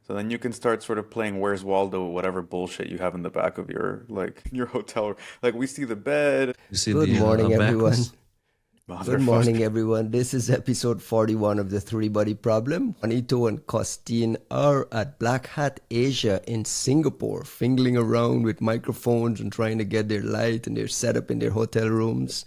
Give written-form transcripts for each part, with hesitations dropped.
So then you can start sort of playing Where's Waldo, whatever bullshit you have in the back of your your hotel. Like we see the bed, You see Good the morning, everyone. abacus? Good morning, motherfucker. everyone. This is episode 41 of the Three Body Problem. Juanito and Costin are at Black Hat Asia in Singapore, fingling around with microphones and trying to get their light and their setup in their hotel rooms.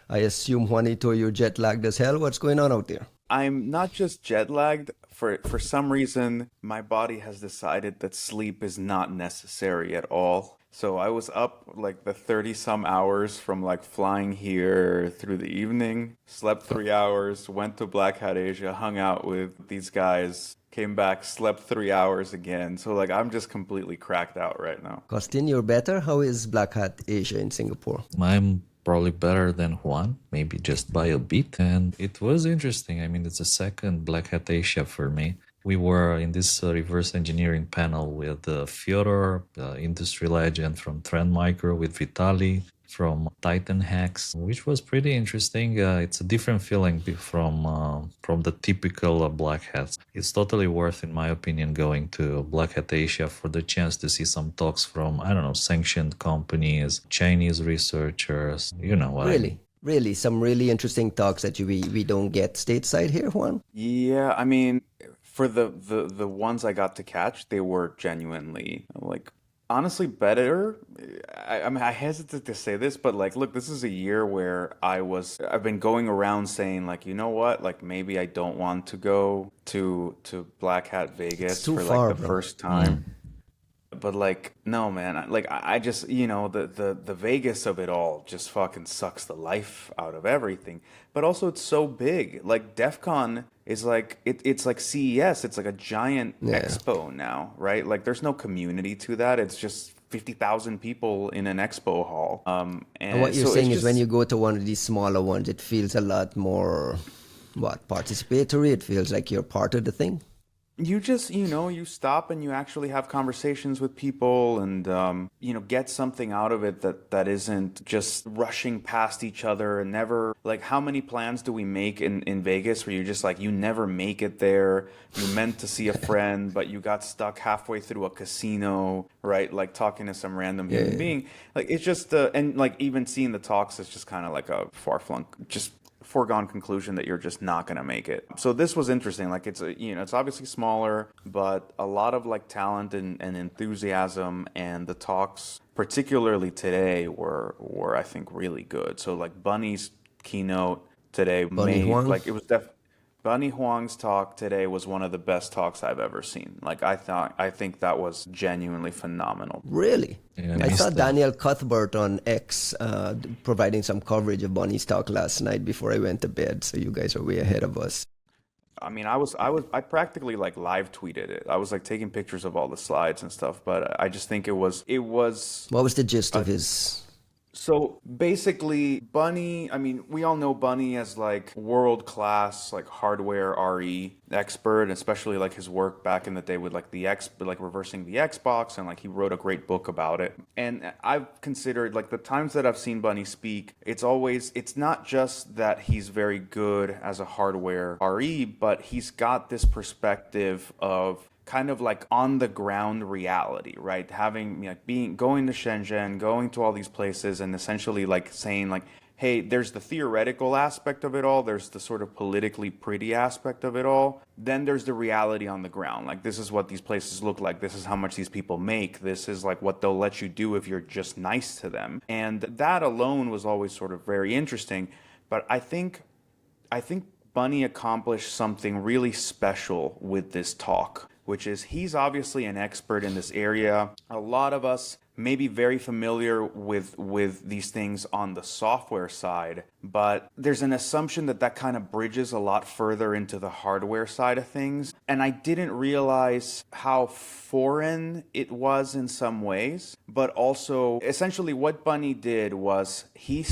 I assume, Juanito, you're jet lagged as hell. What's going on out there? I'm not just jet lagged. For some reason, my body has decided that sleep is not necessary at all. So I was up like the 30 some hours from like flying here through the evening, slept 3 hours, went to Black Hat Asia, hung out with these guys, came back, slept 3 hours again. So like I'm just completely cracked out right now. Costin, you're better? How is Black Hat Asia in Singapore? I'm probably better than Juan, maybe just by a bit. And it was interesting. I mean, it's a second Black Hat Asia for me. We were in this reverse engineering panel with Fyodor, the industry legend from Trend Micro, with Vitali from Titan Hacks, which was pretty interesting. It's a different feeling from the typical Black Hats. It's totally worth, in my opinion, going to Black Hat Asia for the chance to see some talks from, I don't know, sanctioned companies, Chinese researchers, you know what I mean. Really, some really interesting talks that we don't get stateside here, Juan. Yeah, I mean, for the ones I got to catch, they were genuinely like honestly better. I mean, I hesitate to say this, but like, look, this is a year where I've been going around saying like, you know what, like maybe I don't want to go to Black Hat It's Vegas too for far, like the bro. first time. But like, no, man. Like, I just, the Vegas of it all just fucking sucks the life out of everything. But also, it's so big. Like, DEF CON is like it's like CES. It's like a giant Yeah. expo now, right? Like, there's no community to that. It's just 50,000 people in an expo hall. And what And you're so it's saying is when just you go to one of these smaller ones, it feels a lot more, participatory. It feels like you're part of the thing. you just, you stop and you actually have conversations with people and, get something out of it that isn't just rushing past each other and never, like, how many plans do we make in Vegas where you're just like, you never make it there. You meant to see a friend, but you got stuck halfway through a casino, right? Like talking to some random human Yeah. being. Like, it's just, and like even seeing the talks is just kind of like a far-flung, just foregone conclusion that you're just not going to make it. So this was interesting. Like it's obviously smaller, but a lot of like talent and enthusiasm, and the talks, particularly today, were I think really good. So like Bunnie's keynote today Bunnie made Huang. like it was Bunnie Huang's talk today was one of the best talks I've ever seen. Like I think that was genuinely phenomenal. Really? Yeah, I I saw missed that. Daniel Cuthbert on X providing some coverage of Bunny's talk last night before I went to bed. So you guys are way ahead of us. I mean, I practically like live tweeted it. I was like taking pictures of all the slides and stuff, but I just think it was What was the gist a of his? so basically, Bunnie, I mean, we all know Bunnie as like world class, like hardware RE expert, especially like his work back in the day with like like reversing the Xbox, and like he wrote a great book about it. And I've considered like the times that I've seen Bunnie speak, it's not just that he's very good as a hardware RE, but he's got this perspective of kind of like on the ground reality, right? Having like going to Shenzhen, going to all these places, and essentially like saying like, hey, there's the theoretical aspect of it all, there's the sort of politically pretty aspect of it all, then there's the reality on the ground. Like this is what these places look like, this is how much these people make, this is like what they'll let you do if you're just nice to them. And that alone was always sort of very interesting. But I think Bunnie accomplished something really special with this talk, which is he's obviously an expert in this area. A lot of us may be very familiar with these things on the software side, but there's an assumption that kind of bridges a lot further into the hardware side of things. And I didn't realize how foreign it was in some ways, but also essentially what Bunnie did was he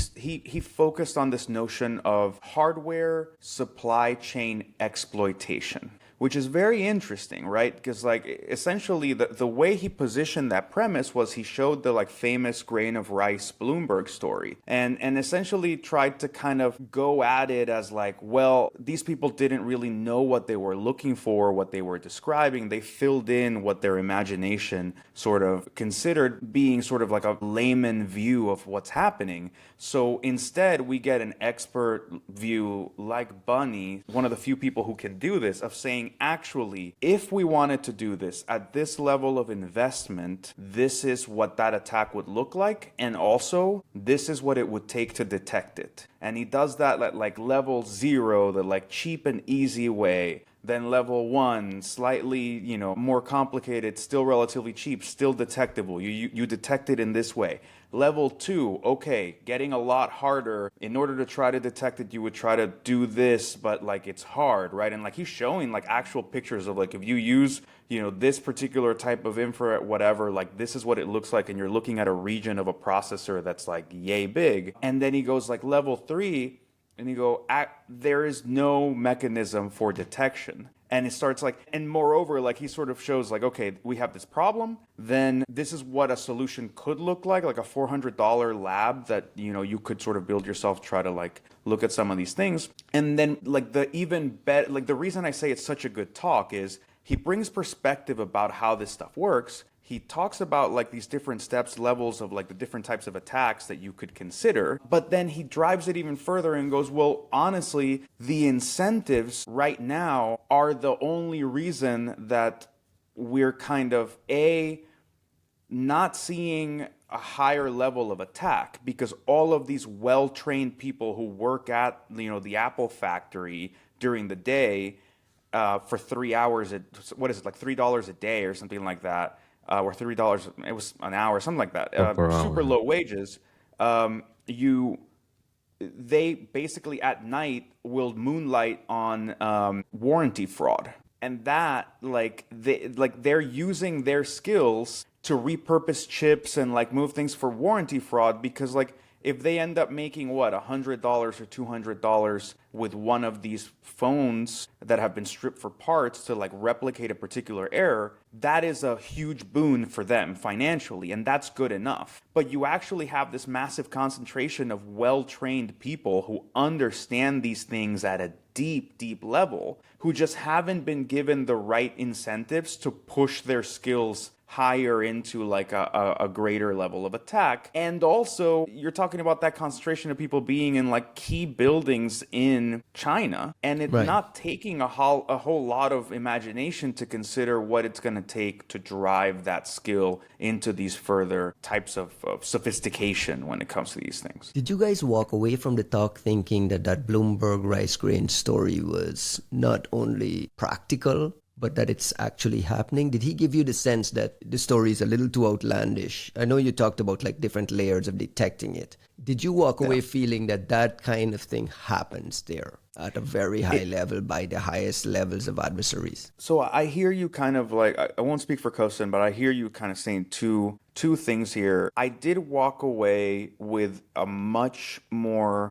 focused on this notion of hardware supply chain exploitation, which is very interesting, right? Because like essentially the way he positioned that premise was he showed the like famous grain of rice Bloomberg story and essentially tried to kind of go at it as like, well, these people didn't really know what they were looking for, what they were describing. They filled in what their imagination sort of considered being sort of like a layman view of what's happening. So instead, we get an expert view like Bunnie, one of the few people who can do this, of saying, actually, if we wanted to do this at this level of investment, this is what that attack would look like. And also, this is what it would take to detect it. And he does that at like level 0, the like cheap and easy way. Then level 1, slightly, more complicated, still relatively cheap, still detectable. You detect it in this way. Level 2, okay, getting a lot harder. In order to try to detect it, you would try to do this, but like it's hard, right? And like he's showing like actual pictures of like if you use, this particular type of infrared, whatever, like this is what it looks like, and you're looking at a region of a processor that's like yay big. And then he goes like level 3. And you go, there is no mechanism for detection. And it starts like, and moreover, like he sort of shows like, okay, we have this problem. Then this is what a solution could look like a $400 lab that, you could sort of build yourself, try to like look at some of these things. And then like the even better, like the reason I say it's such a good talk is he brings perspective about how this stuff works. He talks about like these different steps, levels of like the different types of attacks that you could consider. But then he drives it even further and goes, well, honestly, the incentives right now are the only reason that we're kind of not seeing a higher level of attack, because all of these well-trained people who work at, the Apple factory during the day for 3 hours, what is it, like $3 a day or something like that, or $3, it was an hour, something like that, super low wages. They basically at night will moonlight on warranty fraud, and that they're using their skills to repurpose chips and like move things for warranty fraud, because like if they end up making $100 or $200 with one of these phones that have been stripped for parts to like replicate a particular error, that is a huge boon for them financially, and that's good enough. But you actually have this massive concentration of well-trained people who understand these things at a deep, deep level, who just haven't been given the right incentives to push their skills higher into like a greater level of attack. And also, you're talking about that concentration of people being in like key buildings in China, and it's not taking a whole lot of imagination to consider what it's going to take to drive that skill into these further types of sophistication when it comes to these things. Did you guys walk away from the talk thinking that Bloomberg rice grain story was not only practical, but that it's actually happening? Did he give you the sense that the story is a little too outlandish? I know you talked about like different layers of detecting it. Did you walk away feeling that kind of thing happens there at a very high level by the highest levels of adversaries? So I hear you kind of like, I won't speak for Costin, but I hear you kind of saying two things here. I did walk away with a much more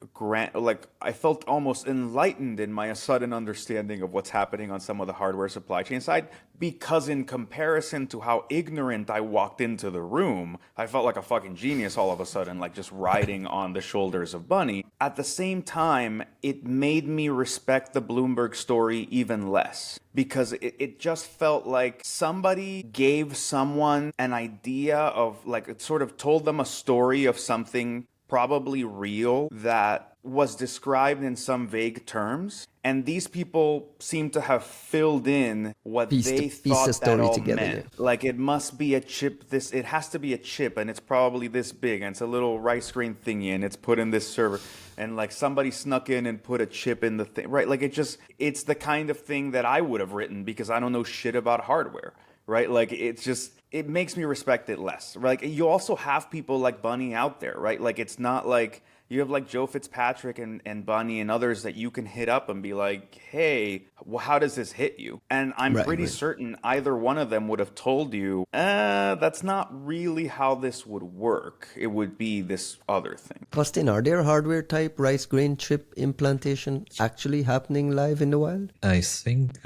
I felt almost enlightened in my sudden understanding of what's happening on some of the hardware supply chain side, because in comparison to how ignorant I walked into the room, I felt like a fucking genius all of a sudden, like just riding on the shoulders of Bunnie. At the same time, it made me respect the Bloomberg story even less, because it just felt like somebody gave someone an idea of like, it sort of told them a story of something probably real that was described in some vague terms, and these people seem to have filled in what they thought that all meant. Like, it must be a chip, it has to be a chip, and it's probably this big, and it's a little rice grain thingy, and it's put in this server, and like somebody snuck in and put a chip in the thing, right? Like, it's the kind of thing that I would have written, because I don't know shit about hardware, right? Like, it makes me respect it less. Like, you also have people like Bunnie out there, right? Like, it's not like you have like Joe Fitzpatrick and Bunnie and others that you can hit up and be like, hey, well, how does this hit you? And I'm pretty certain either one of them would have told you, that's not really how this would work. It would be this other thing. Costin, are there hardware type rice grain chip implantation actually happening live in the wild? I think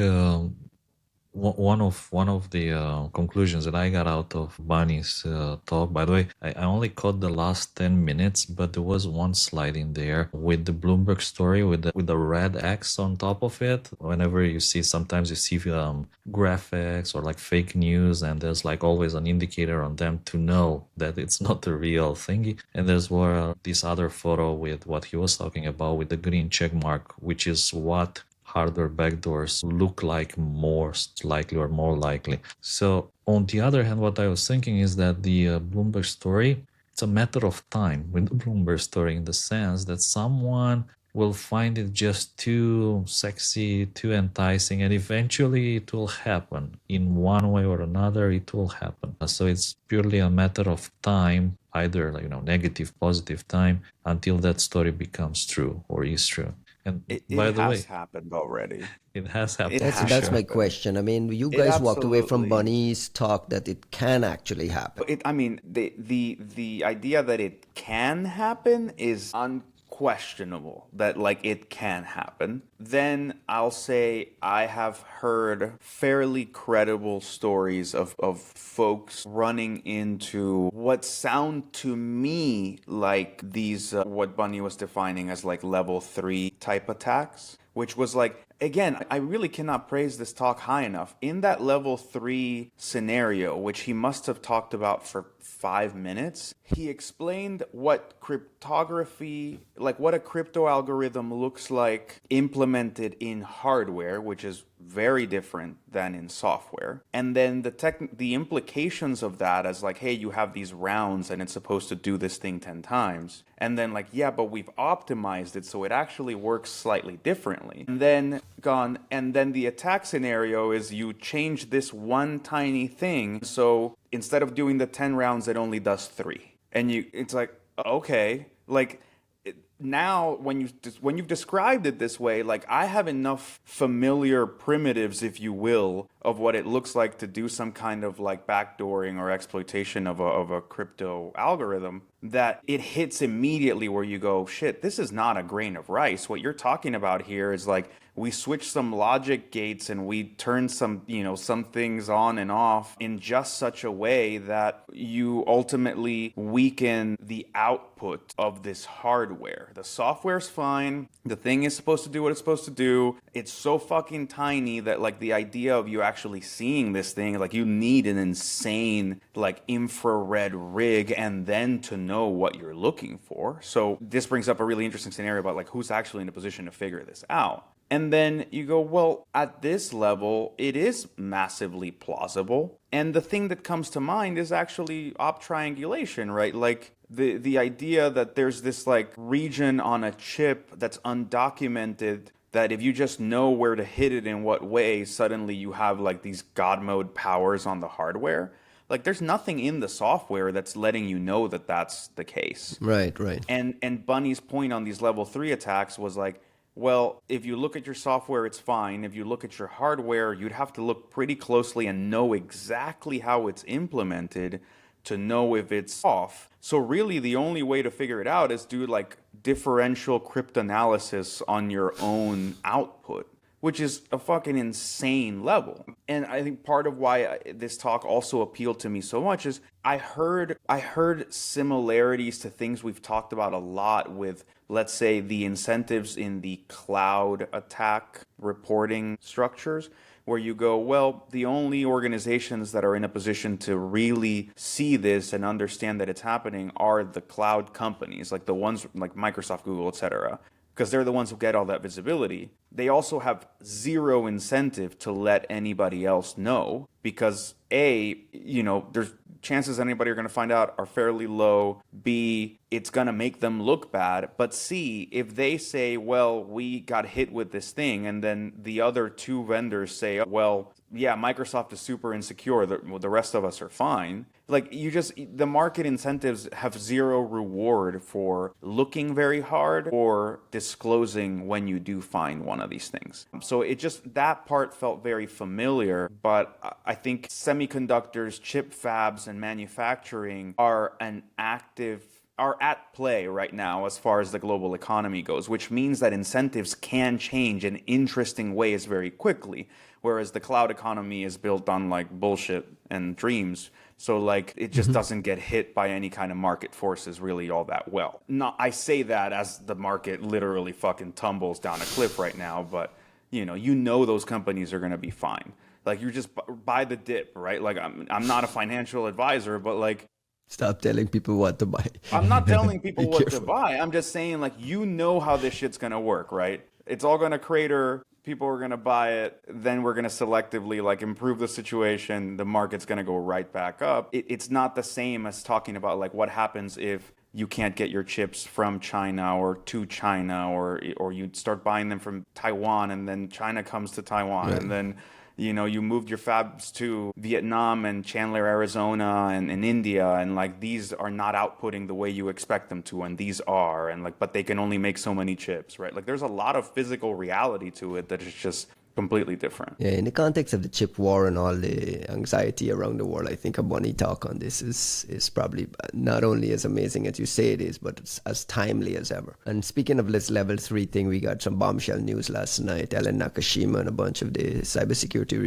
One of the conclusions that I got out of Bunnie's talk. By the way, I only caught the last 10 minutes, but there was one slide in there with the Bloomberg story with the red X on top of it. Whenever you see, sometimes you see graphics or like fake news, and there's like always an indicator on them to know that it's not the real thingy. And there's this other photo with what he was talking about with the green check mark, which is what hardware backdoors look like most likely or more likely. So on the other hand, what I was thinking is that the Bloomberg story, it's a matter of time with the Bloomberg story, in the sense that someone will find it just too sexy, too enticing, and eventually it will happen. In one way or another, it will happen. So it's purely a matter of time, either negative, positive time, until that story becomes true or is true. And It by the has way, happened already. it has happened It for has That's sure. my happened. question. I mean, you It guys walked away from absolutely. Bunnie's talk that it can actually happen. I mean, the idea that it can happen is unquestionable. That like it can happen. Then I'll say I have heard fairly credible stories of folks running into what sound to me like these what Bunnie was defining as like level 3 type attacks, which was like, again, I really cannot praise this talk high enough. In that level 3 scenario, which he must have talked about for 5 minutes, he explained what cryptography, like what a crypto algorithm looks like implemented in hardware, which is very different than in software. And then the implications of that as like, hey, you have these rounds and it's supposed to do this thing 10 times. And then like, yeah, but we've optimized it so it actually works slightly differently. And then the attack scenario is you change this one tiny thing. So instead of doing the 10 rounds, it only does 3. And it's like, okay, like now when you've described it this way, like I have enough familiar primitives, if you will, of what it looks like to do some kind of like backdooring or exploitation of a crypto algorithm, that it hits immediately where you go, shit, this is not a grain of rice. What you're talking about here is like we switch some logic gates and we turn some things on and off in just such a way that you ultimately weaken the output of this hardware. The software's fine. The thing is supposed to do what it's supposed to do. It's so fucking tiny that like the idea of you actually seeing this thing, like you need an insane like infrared rig and then to know what you're looking for. So this brings up a really interesting scenario about like who's actually in a position to figure this out. And then you go, well, at this level, it is massively plausible. And the thing that comes to mind is actually op triangulation, right? Like the idea that there's this like region on a chip that's undocumented, that if you just know where to hit it in what way, suddenly you have like these God mode powers on the hardware. Like there's nothing in the software that's letting you know that that's the case. Right, right. And Bunnie's point on these level 3 attacks was like, well, if you look at your software, it's fine. If you look at your hardware, you'd have to look pretty closely and know exactly how it's implemented to know if it's off. So really the only way to figure it out is do like differential cryptanalysis on your own output, which is a fucking insane level. And I think part of why this talk also appealed to me so much is I heard similarities to things we've talked about a lot with, let's say, the incentives in the cloud attack reporting structures, where you go, well, the only organizations that are in a position to really see this and understand that it's happening are the cloud companies, like the ones like Microsoft, Google, etc., because they're the ones who get all that visibility. They also have zero incentive to let anybody else know because A, there's chances anybody are going to find out are fairly low. B, it's going to make them look bad. But C, if they say, well, we got hit with this thing, and then the other two vendors say, well, yeah, Microsoft is super insecure, the rest of us are fine. Like the market incentives have zero reward for looking very hard or disclosing when you do find one of these things. So that part felt very familiar, but I think semiconductors, chip fabs, and manufacturing are an active are at play right now as far as the global economy goes, which means that incentives can change in interesting ways very quickly, whereas the cloud economy is built on like bullshit and dreams. So like it just doesn't get hit by any kind of market forces really all that well. Not, I say that as the market literally fucking tumbles down a cliff right now, but you know those companies are going to be fine. Like you just buy the dip, right? Like I'm not a financial advisor, but like Stop telling people what to buy. I'm not telling people Be what to careful. buy. I'm just saying like you know how this shit's going to work, right? It's all going to crater. People are going to buy it. Then we're going to selectively like improve the situation. The market's going to go right back up. It's not the same as talking about like what happens if you can't get your chips from China or to China, or you start buying them from Taiwan and then China comes to Taiwan, and then you moved your fabs to Vietnam and Chandler, Arizona, and India, and like these are not outputting the way you expect them to, and these are, and like, but they can only make so many chips, right? Like there's a lot of physical reality to it that is just completely different. Yeah, in the context of the chip war and all the anxiety around the world, I think a Bunnie talk on this is probably not only as amazing as you say it is, but it's as timely as ever. And speaking of this level 3 thing, we got some bombshell news last night. Ellen Nakashima and a bunch of the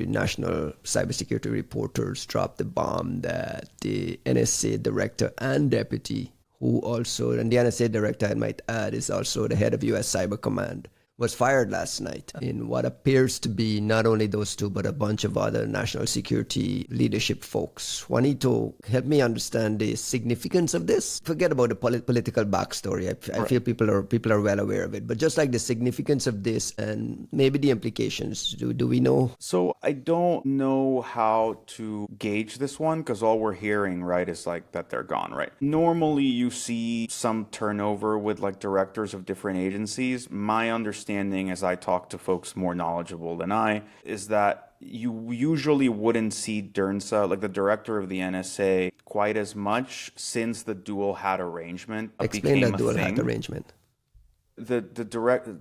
national cybersecurity reporters dropped the bomb that the NSA director and deputy, who also, and the NSA director, I might add, is also the head of US Cyber Command, was fired last night in what appears to be not only those two, but a bunch of other national security leadership folks. Juanito, help me understand the significance of this. Forget about the political backstory. I feel people are well aware of it, but just like the significance of this and maybe the implications, do we know? So I don't know how to gauge this one because all we're hearing, right, is like that they're gone, right? Normally you see some turnover with like directors of different agencies. My understanding, as I talk to folks more knowledgeable than I, is that you usually wouldn't see Dernsa, like the director of the NSA, quite as much since the dual hat arrangement Explain became that a dual thing. hat arrangement.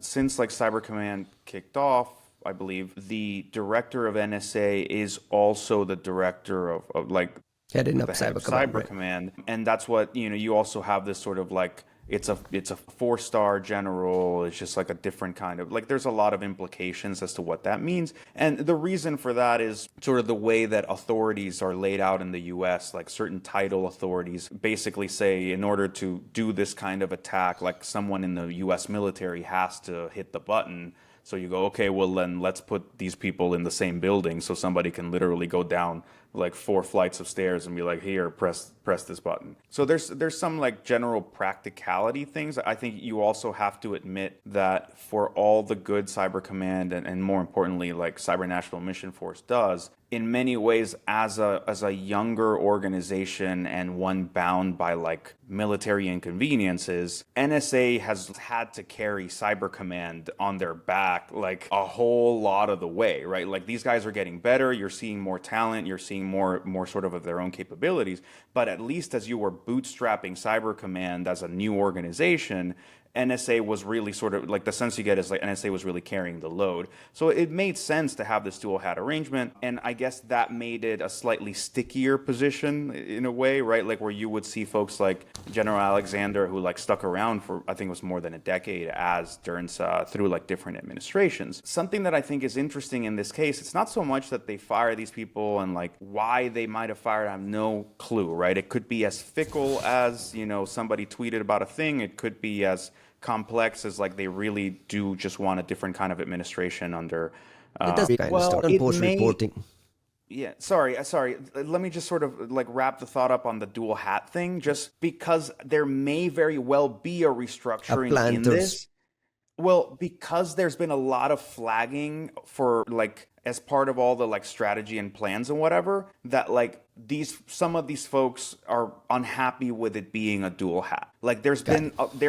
Since like Cyber Command kicked off, I believe the director of NSA is also the director of like Heading up the head of Cyber Command. Command, and that's what you also have this sort of like it's a 4-star general. It's just like a different kind of like there's a lot of implications as to what that means, and the reason for that is sort of the way that authorities are laid out in the US. Like certain title authorities basically say in order to do this kind of attack, like someone in the US military has to hit the button. So you go, okay, well then let's put these people in the same building so somebody can literally go down like 4 flights of stairs and be like, here, press this button. So there's some like general practicality things. I think you also have to admit that for all the good Cyber Command and more importantly like Cyber National Mission Force does, in many ways as a younger organization and one bound by like military inconveniences, NSA has had to carry Cyber Command on their back like a whole lot of the way, right? Like these guys are getting better, you're seeing more talent, you're seeing more sort of their own capabilities, but at least as you were bootstrapping Cyber Command as a new organization, NSA was really sort of like the sense you get is like NSA was really carrying the load. So it made sense to have this dual hat arrangement. And I guess that made it a slightly stickier position in a way, right? Like where you would see folks like General Alexander, who like stuck around for, I think it was more than a decade as Dernsa through like different administrations. Something that I think is interesting in this case, it's not so much that they fire these people and like why they might have fired, I have no clue, right? It could be as fickle as, somebody tweeted about a thing. It could be as complex as like they really do just want a different kind of administration under It does kind of start on post-reporting. Yeah, sorry. Let me just sort of like wrap the thought up on the dual hat thing, just because there may very well be a restructuring in this. Well, because there's been a lot of flagging for like as part of all the like strategy and plans and whatever, that like some of these folks are unhappy with it being a dual hat. Like there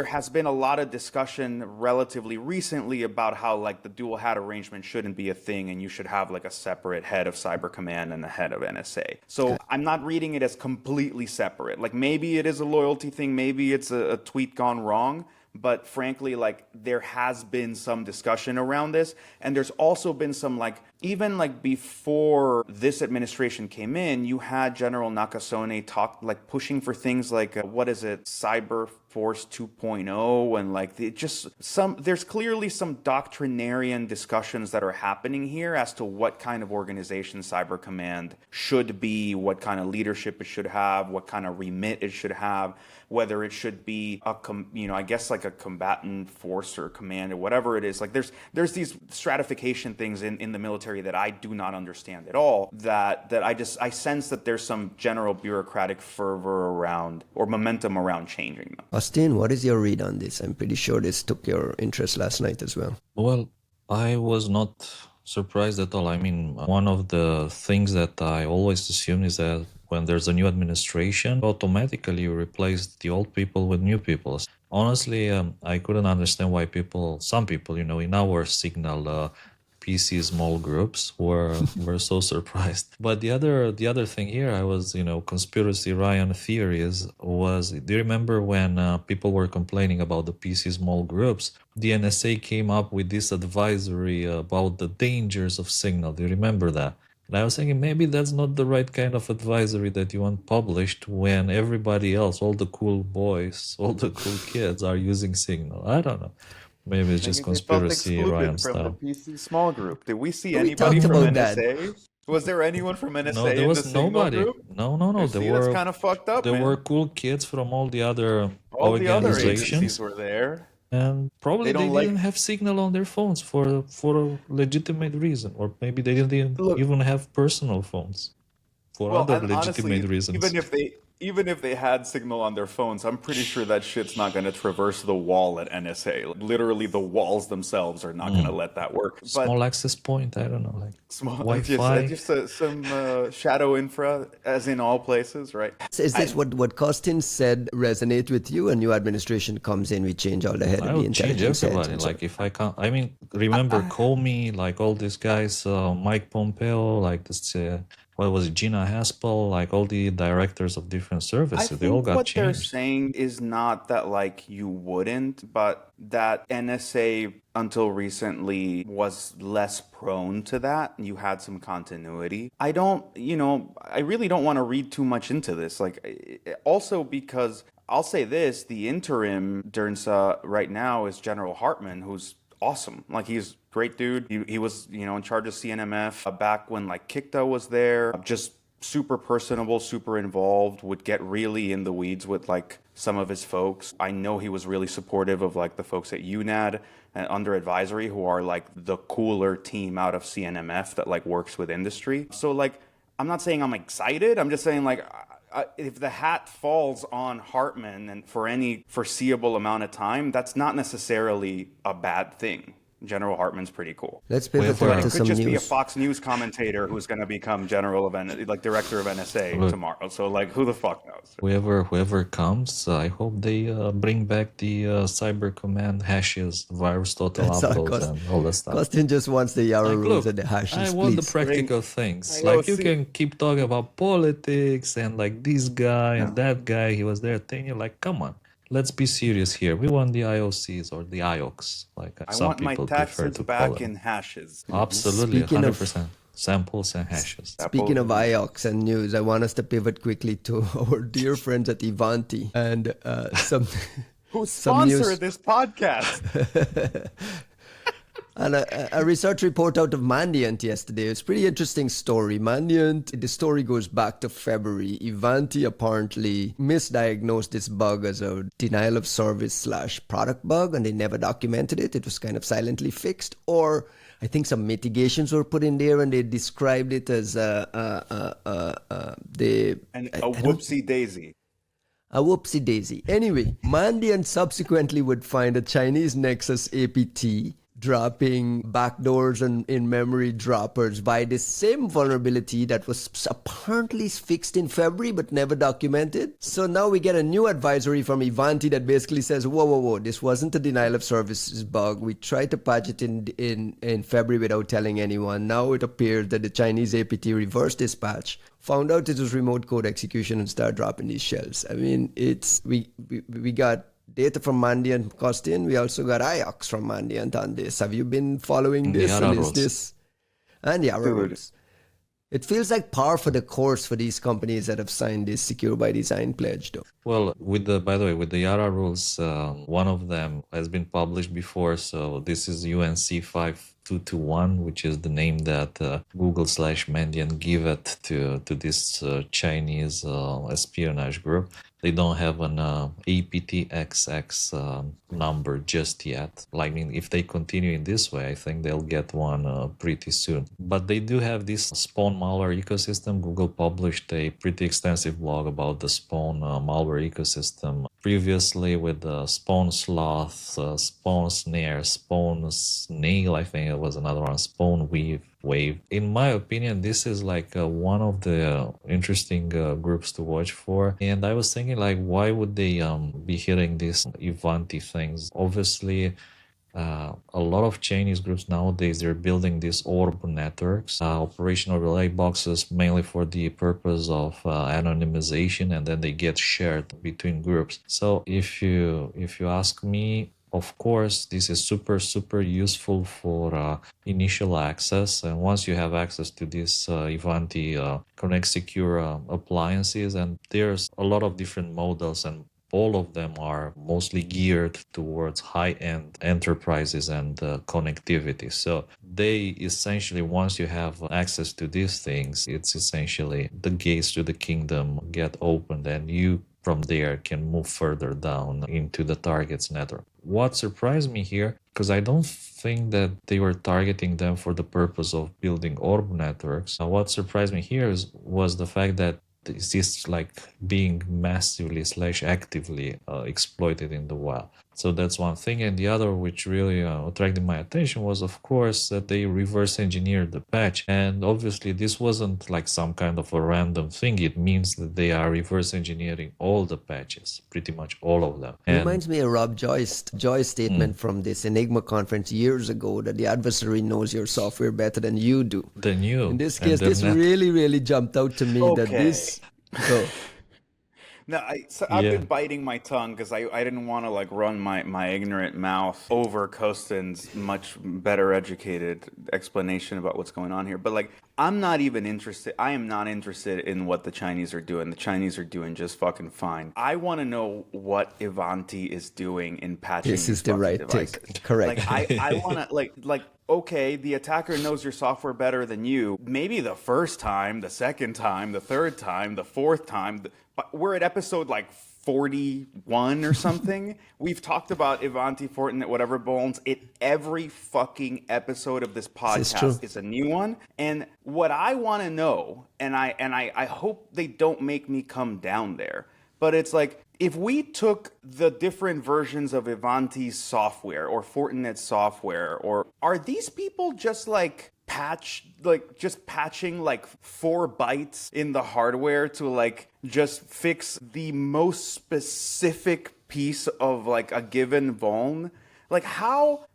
has been a lot of discussion relatively recently about how like the dual hat arrangement shouldn't be a thing and you should have like a separate head of Cyber Command and a head of NSA. So I'm not reading it as completely separate. Like maybe it is a loyalty thing, maybe it's a tweet gone wrong, But frankly, like there has been some discussion around this, and there's also been some like even like before this administration came in, you had General Nakasone talk like pushing for things like what is it, Cyber Force 2.0, and like there's clearly some doctrinarian discussions that are happening here as to what kind of organization Cyber Command should be, what kind of leadership it should have, what kind of remit it should have, whether it should be I guess like a combatant force or command or whatever it is. Like there's these stratification things in the military that I do not understand at all, that I sense that there's some general bureaucratic fervor around or momentum around changing them. Austin, what is your read on this? I'm pretty sure this took your interest last night as well. Well, I was not surprised at all. I mean, one of the things that I always assume is that when there's a new administration, automatically you replace the old people with new people. Honestly, I couldn't understand why some people, in our Signal PC small groups were so surprised. But the other thing here, I was, conspiracy Ryan theories was, do you remember when people were complaining about the PC small groups? The NSA came up with this advisory about the dangers of Signal. Do you remember that? And I was thinking maybe that's not the right kind of advisory that you want published when everybody else, all the cool boys, all the cool kids are using Signal. I don't know. Maybe it's just conspiracy Ryan from style. the PC small group. Did we see We anybody talked from about NSA? Was there anyone from NSA No, there in the was Signal nobody. group? No. That's kind of fucked up, There man. were cool kids from all the other All the other organizations, agencies were there. and probably They they don't like- didn't have Signal on their phones for a legitimate reason, or maybe they didn't Look- even have personal phones for other and legitimate honestly, reasons. even if they had Signal on their phones, I'm pretty sure that shit's not going to traverse the wall at NSA. Literally, the walls themselves are not going to let that work. But Small access point, I don't know, like small, Wi-Fi. just some shadow infra, as in all places, right? Is this what Costin said resonate with you? A new administration comes in, we change all the head I of the would change intelligence heads everybody. and so- Like if I can't, I mean, remember Comey, like all these guys, Mike Pompeo, like this, what was it, Gina Haspel, like all the directors of different services, they all got what they're changed. saying is not that like you wouldn't, but that NSA until recently was less prone to that. You had some continuity. I really don't want to read too much into this. Like also because I'll say this, the interim Dernsa right now is General Hartman, who's awesome. Like he's great dude. He was, in charge of CNMF back when like Kikta was there. Just super personable, super involved, would get really in the weeds with like some of his folks. I know he was really supportive of like the folks at UNAD and under advisory, who are like the cooler team out of CNMF that like works with industry. So like, I'm not saying I'm excited. I'm just saying like, if the hat falls on Hartman and for any foreseeable amount of time, that's not necessarily a bad thing. General Hartman's pretty cool. Let's pivot Wait, to It could some just be a news. Fox News commentator who's going to become director of NSA tomorrow. So like, who the fuck knows? Whoever comes, I hope they bring back the Cyber Command hashes, virus total That's our uploads, and all that stuff. Costin just wants the Yarrow Like, rules look, and the hashes, I want please. the practical things. I know, Like you see- can keep talking about politics and like this guy and that guy, he was there. Then you're like, come on, let's be serious here. We want the IOCs or the IOCs, like I some want my people prefer taxes to back call them. in hashes. Absolutely, Speaking of- 100%. Samples and hashes. Speaking of IOX and news, I want us to pivot quickly to our dear friends at Ivanti and some Who some news. sponsored this podcast? And a research report out of Mandiant yesterday. It's a pretty interesting story. Mandiant, the story goes back to February. Ivanti apparently misdiagnosed this bug as a denial of service / product bug, and they never documented it. It was kind of silently fixed, or I think some mitigations were put in there, and they described it as Whoopsie daisy. a whoopsie daisy. Anyway, Mandiant subsequently would find a Chinese Nexus APT dropping backdoors and in-memory droppers by the same vulnerability that was apparently fixed in February but never documented. So now we get a new advisory from Ivanti that basically says, whoa, this wasn't a denial of services bug. We tried to patch it in February without telling anyone. Now it appears that the Chinese APT reversed this patch, found out it was remote code execution, and started dropping these shells. I mean, we got data from Mandiant, Costin. We also got IOX from Mandiant on this. Have you been following The this? Yara And is rules. this and the Yara Dude. rules? It feels like par for the course for these companies that have signed this Secure by Design pledge, though. Well, by the way, with the Yara rules, one of them has been published before. So this is UNC 5221, which is the name that Google/Mandiant give it to this Chinese espionage group. They don't have an APT-XX number just yet. Like, I mean, if they continue in this way, I think they'll get one pretty soon. But they do have this spawn malware ecosystem. Google published a pretty extensive blog about the spawn malware ecosystem previously with spawn sloth, spawn snare, spawn snail, I think it was another one, spawn wave. In my opinion, this is like one of the interesting groups to watch for. And I was thinking, like, why would they be hitting these Ivanti things? Obviously, a lot of Chinese groups nowadays, they're building these orb networks, operational relay boxes, mainly for the purpose of anonymization, and then they get shared between groups. So if you ask me, of course, this is super useful for initial access. And once you have access to this Ivanti Connect Secure appliances, and there's a lot of different models, and all of them are mostly geared towards high-end enterprises and connectivity. So they essentially, once you have access to these things, it's essentially the gates to the kingdom get opened, and you from there can move further down into the target's network. What surprised me here, because I don't think that they were targeting them for the purpose of building orb networks. What surprised me here was the fact that this is like being massively / actively exploited in the wild. So that's one thing. And the other, which really attracted my attention, was, of course, that they reverse engineered the patch. And obviously, this wasn't like some kind of a random thing. It means that they are reverse engineering all the patches, pretty much all of them. It reminds me of Rob Joy's statement from this Enigma conference years ago, that the adversary knows your software better than you do. Than you. In this case, this really jumped out to me that this... So, No, I've been biting my tongue because I didn't want to like run my ignorant mouth over Costin's much better educated explanation about what's going on here. But like, I'm not even interested. I am not interested in what the Chinese are doing. The Chinese are doing just fucking fine. I want to know what Ivanti is doing in patching this these is the fucking right devices. take. Correct. Like I want to like. Okay, the attacker knows your software better than you. Maybe the first time, the second time, the third time, the fourth time. But we're at episode like 41 or something. We've talked about Ivanti, Fortinet, whatever bones. Every fucking episode of this podcast is a new one. And what I want to know, and I hope they don't make me come down there, but it's like, if we took the different versions of Ivanti's software or Fortinet's software, or are these people just like patching like 4 bytes in the hardware to like just fix the most specific piece of like a given vuln? Like how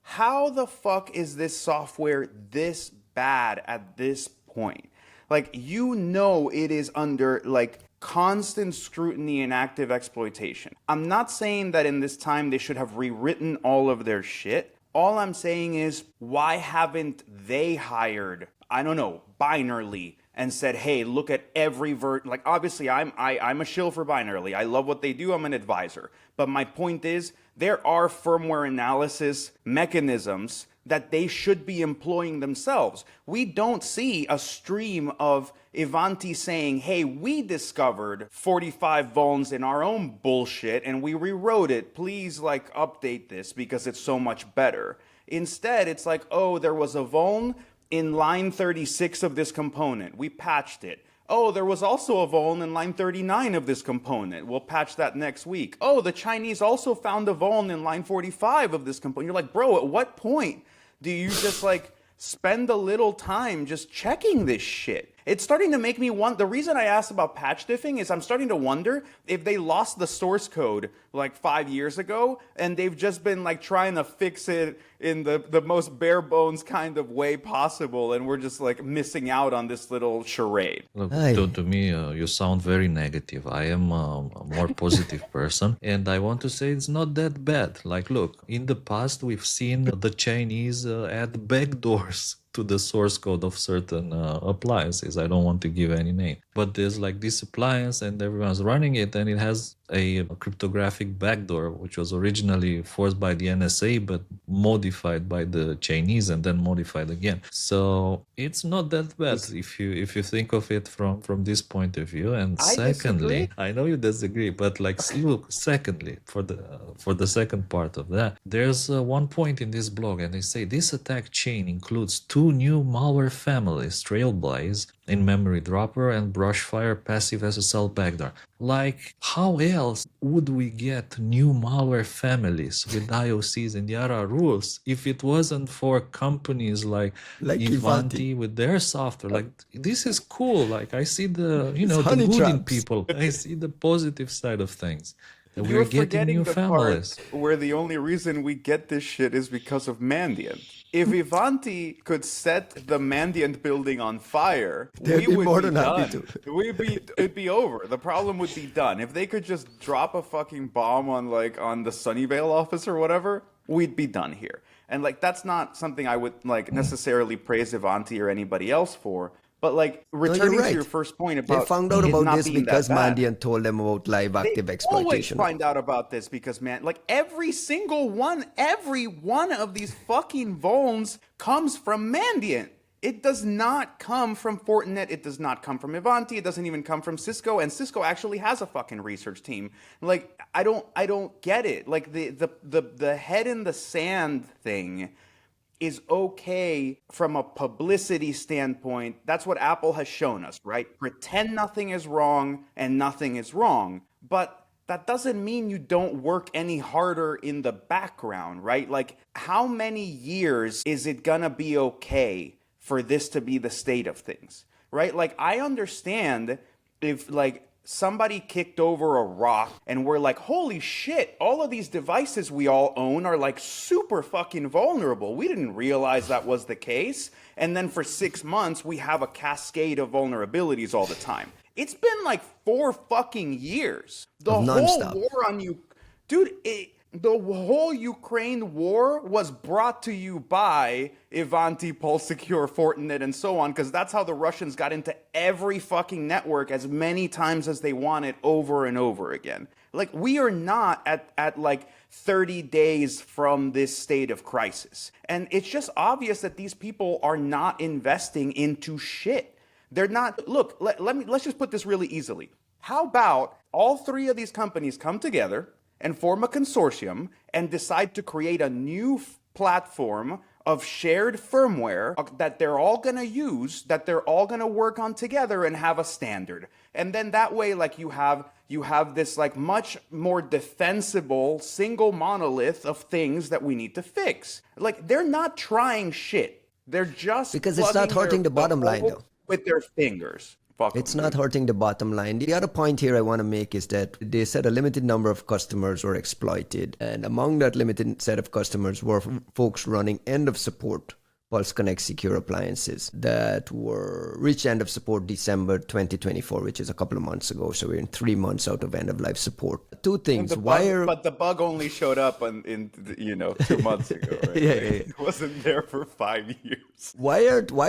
the fuck is this software this bad at this point? Like, you know, it is under like constant scrutiny and active exploitation. I'm not saying that in this time they should have rewritten all of their shit. All I'm saying is, why haven't they hired, I don't know, Binarly, and said, hey, look at every like, obviously I'm a shill for Binarly. I love what they do. I'm an advisor. But my point is, there are firmware analysis mechanisms that they should be employing themselves. We don't see a stream of Ivanti saying, hey, we discovered 45 vulns in our own bullshit and we rewrote it. Please like update this because it's so much better. Instead, it's like, oh, there was a vuln in line 36 of this component. We patched it. Oh, there was also a vuln in line 39 of this component. We'll patch that next week. Oh, the Chinese also found a vuln in line 45 of this component. You're like, bro, at what point do you just like spend a little time just checking this shit? It's starting to make me want. The reason I asked about patch diffing is I'm starting to wonder if they lost the source code like 5 years ago and they've just been like trying to fix it in the most bare bones kind of way possible, and we're just like missing out on this little charade. Look, to me, you sound very negative. I am a more positive person, and I want to say it's not that bad. Like, look, in the past, we've seen the Chinese add backdoors to the source code of certain appliances. I don't want to give any name, but there's like this appliance and everyone's running it, and it has a cryptographic backdoor, which was originally forced by the NSA, but modified by the Chinese and then modified again. So it's not that bad if you think of it from this point of view. And secondly, I know you disagree, but like, look, secondly, for the second part of that, there's one point in this blog, and they say this attack chain includes two new malware families, Trailblaze in-memory dropper and Brushfire passive SSL backdoor. Like, how else would we get new malware families with IOCs and Yara rules if it wasn't for companies like Ivanti with their software? Like, this is cool. Like, I see the the good in people. I see the positive side of things. We're getting new families. Where the only reason we get this shit is because of Mandiant. If Ivanti could set the Mandiant building on fire, we would be done. It'd be over. The problem would be done. If they could just drop a fucking bomb on the Sunnyvale office or whatever, we'd be done here. And like, that's not something I would like necessarily praise Ivanti or anybody else for. But like, returning to your first point about they found out about this because Mandiant told them about live active exploitation. They always find out about this because every one of these fucking vulns comes from Mandiant. It does not come from Fortinet. It does not come from Ivanti. It doesn't even come from Cisco. And Cisco actually has a fucking research team. Like, I don't get it. Like the head in the sand thing is okay from a publicity standpoint. That's what Apple has shown us, right? Pretend nothing is wrong and nothing is wrong. But that doesn't mean you don't work any harder in the background, right? Like, how many years is it gonna be okay for this to be the state of things, right? Like, I understand if somebody kicked over a rock and we're like, holy shit, all of these devices we all own are like super fucking vulnerable. We didn't realize that was the case. And then for 6 months, we have a cascade of vulnerabilities all the time. It's been like 4 fucking years. The whole war on you, dude, the whole Ukraine war was brought to you by Ivanti, Pulse Secure, Fortinet, and so on, because that's how the Russians got into every fucking network as many times as they wanted over and over again. Like, we are not at like 30 days from this state of crisis. And it's just obvious that these people are not investing into shit. They're not. Look, let's just put this really easily. How about all 3 of these companies come together and form a consortium and decide to create a new platform of shared firmware that they're all going to use, that they're all going to work on together and have a standard. And then that way, like, you have this like much more defensible single monolith of things that we need to fix. Like, they're not trying shit. They're just because it's not hurting the bottom line though. With their fingers. It's not hurting the bottom line. The other point here I want to make is that they said a limited number of customers were exploited. And among that limited set of customers were folks running end of support Pulse Connect secure appliances that were reached end of support December 2024, which is a couple of months ago. So we're in 3 months out of end of life support. 2 things. But the bug only showed up in 2 months ago, right? Yeah. It wasn't there for 5 years. Why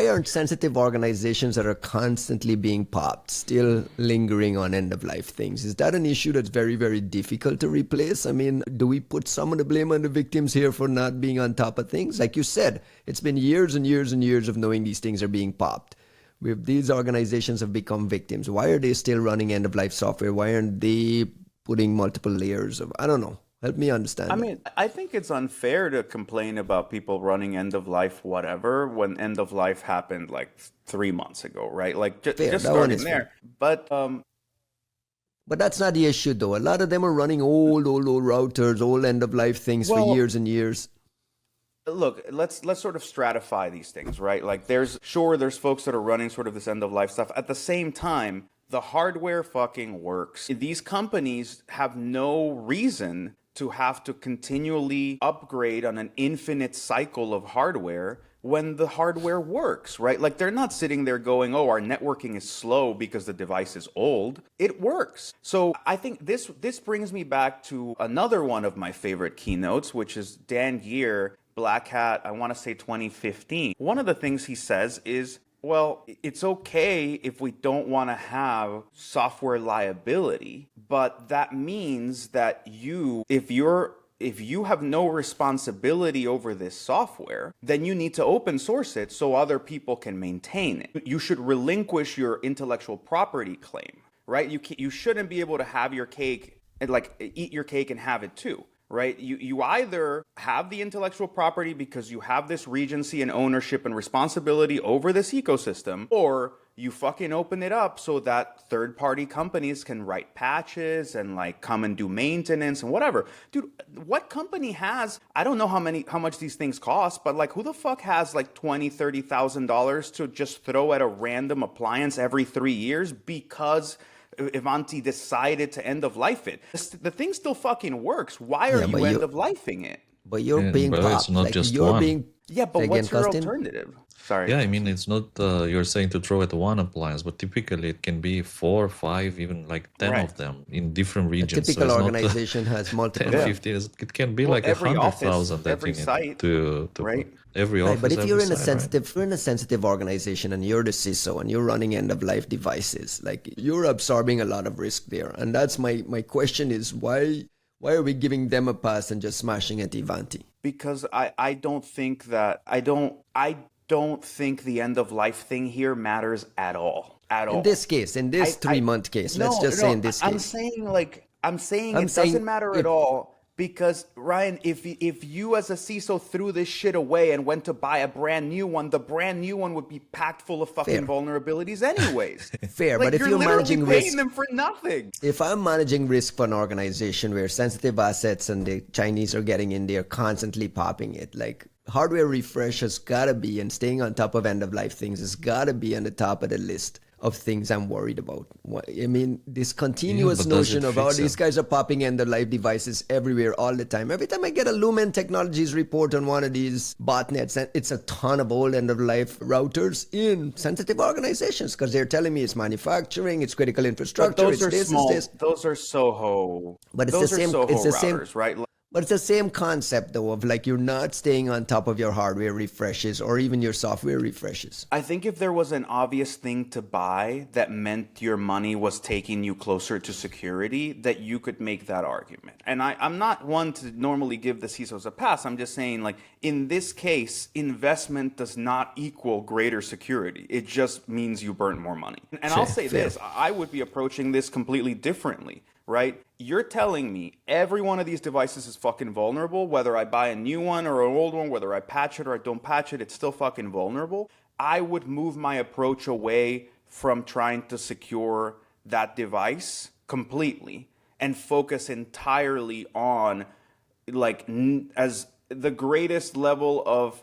aren't sensitive organizations that are constantly being popped still lingering on end of life things? Is that an issue that's very, very difficult to replace? I mean, do we put some of the blame on the victims here for not being on top of things? Like you said, it's been years and years and years of knowing these things are being popped. These organizations have become victims. Why are they still running end of life software? Why aren't they putting multiple layers of, I don't know. Help me understand. I mean, I think it's unfair to complain about people running end of life whatever when end of life happened like 3 months ago, right? Like just starting there. Fair. But that's not the issue though. A lot of them are running old routers, old end of life things for years and years. look, let's sort of stratify these things, right? Like there's folks that are running sort of this end of life stuff. At the same time, the hardware fucking works. These companies have no reason to have to continually upgrade on an infinite cycle of hardware when the hardware works, right? Like they're not sitting there going, oh, our networking is slow because the device is old. It works. So I think this brings me back to another one of my favorite keynotes, which is Dan Geer, Black Hat, I want to say 2015. One of the things he says is, well, it's okay if we don't want to have software liability, but that means that if you have no responsibility over this software, then you need to open source it so other people can maintain it. You should relinquish your intellectual property claim, right? You shouldn't be able to have your cake and like eat your cake and have it too. Right? You either have the intellectual property because you have this regency and ownership and responsibility over this ecosystem, or you fucking open it up so that third-party companies can write patches and like come and do maintenance and whatever. Dude, what company has, I don't know how much these things cost, but like who the fuck has like $20,000-$30,000 to just throw at a random appliance every 3 years because Ivanti decided to end of life it? The thing still fucking works. Why are you end of lifing it? But you're being but popped. it's not like just you're one. being But what's your Costin? alternative? Sorry. Yeah, I mean, it's not, you're saying to throw at one appliance, but typically it can be 4, 5, even like 10 Right. of them in different A regions. typical it's not, organization has 10, multiple. 15, it can be like every 100,000 office, that every you need site, to right? Every Right, office, but if every you're in a site, right? sensitive, you're in a sensitive organization and you're the CISO and you're running end of life devices, like you're absorbing a lot of risk there. And that's my question is why are we giving them a pass and just smashing at Ivanti? Because I don't think the end of life thing here matters at all. At all. In this case, in this 3-month case, let's just say in this case. I'm saying it saying doesn't matter at all. Because Ryan, if you as a CISO threw this shit away and went to buy a brand new one, the brand new one would be packed full of fucking vulnerabilities anyways. Fair, like, but if you're literally managing paying risk, them for nothing. if I'm managing risk for an organization where sensitive assets and the Chinese are getting in there constantly popping it, like hardware refresh has gotta be, and staying on top of end of life things has gotta be on the top of the list of things I'm worried about. I mean, this continuous notion of, these guys are popping end of life devices everywhere all the time. Every time I get a Lumen Technologies report on one of these botnets, and it's a ton of old end of life routers in sensitive organizations because they're telling me it's manufacturing, it's critical infrastructure, But those it's are this, small. it's this. Those are Soho. But it's those the same. Are Soho It's the routers, same, right? But it's the same concept, though, of like you're not staying on top of your hardware refreshes or even your software refreshes. I think if there was an obvious thing to buy that meant your money was taking you closer to security, that you could make that argument. And I'm not one to normally give the CISOs a pass. I'm just saying, like, in this case, investment does not equal greater security. It just means you burn more money. And I'll say this, I would be approaching this completely differently. Right? You're telling me every one of these devices is fucking vulnerable, whether I buy a new one or an old one, whether I patch it or I don't patch it, it's still fucking vulnerable. I would move my approach away from trying to secure that device completely and focus entirely on like as the greatest level of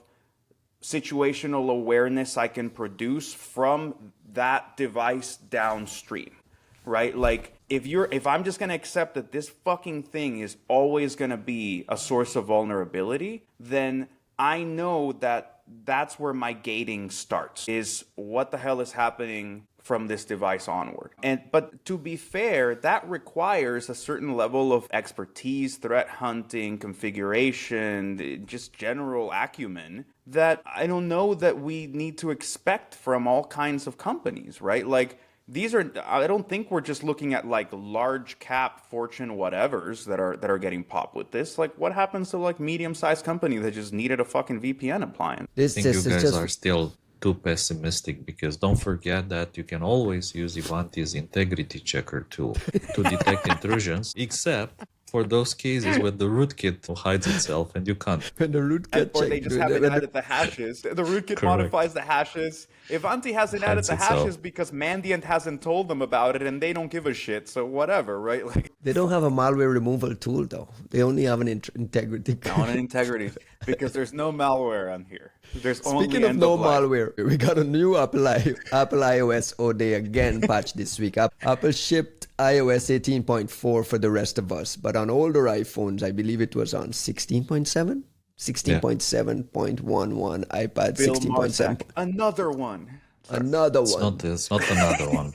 situational awareness I can produce from that device downstream. Right? Like if I'm just going to accept that this fucking thing is always going to be a source of vulnerability, then I know that that's where my gating starts, is what the hell is happening from this device onward. But to be fair, that requires a certain level of expertise, threat hunting, configuration, just general acumen that I don't know that we need to expect from all kinds of companies, right? Like, I don't think we're just looking at like large cap Fortune whatevers that are getting popped with this. Like, what happens to like medium-sized company that just needed a fucking VPN appliance? I think you guys are still too pessimistic, because don't forget that you can always use Ivanti's integrity checker tool to detect intrusions, except for those cases where the rootkit hides itself and you can't. When the rootkit Or they check, just haven't added the hashes. The rootkit Correct. modifies the hashes. Ivanti hasn't added Hides the itself. hashes because Mandiant hasn't told them about it, and they don't give a shit. So whatever, right? Like they don't have a malware removal tool though. They only have an integrity. on an integrity, because there's no malware on here. There's only Speaking of end no of life. malware, we got a new Apple iOS OD again patch this week. Apple shipped iOS 18.4 for the rest of us, but on older iPhones, I believe it was on 16.7? 16.7.11, iPad Bill 16.7. Marsek, another one. Another It's one. not another one,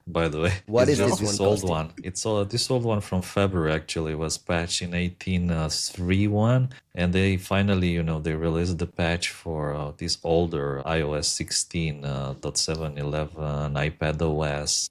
by the way. What It's is just this this one, old Costin? one. It's this old one from February actually was patched in 18.3.1, and they finally, they released the patch for this older iOS 16.7.11 iPad OS.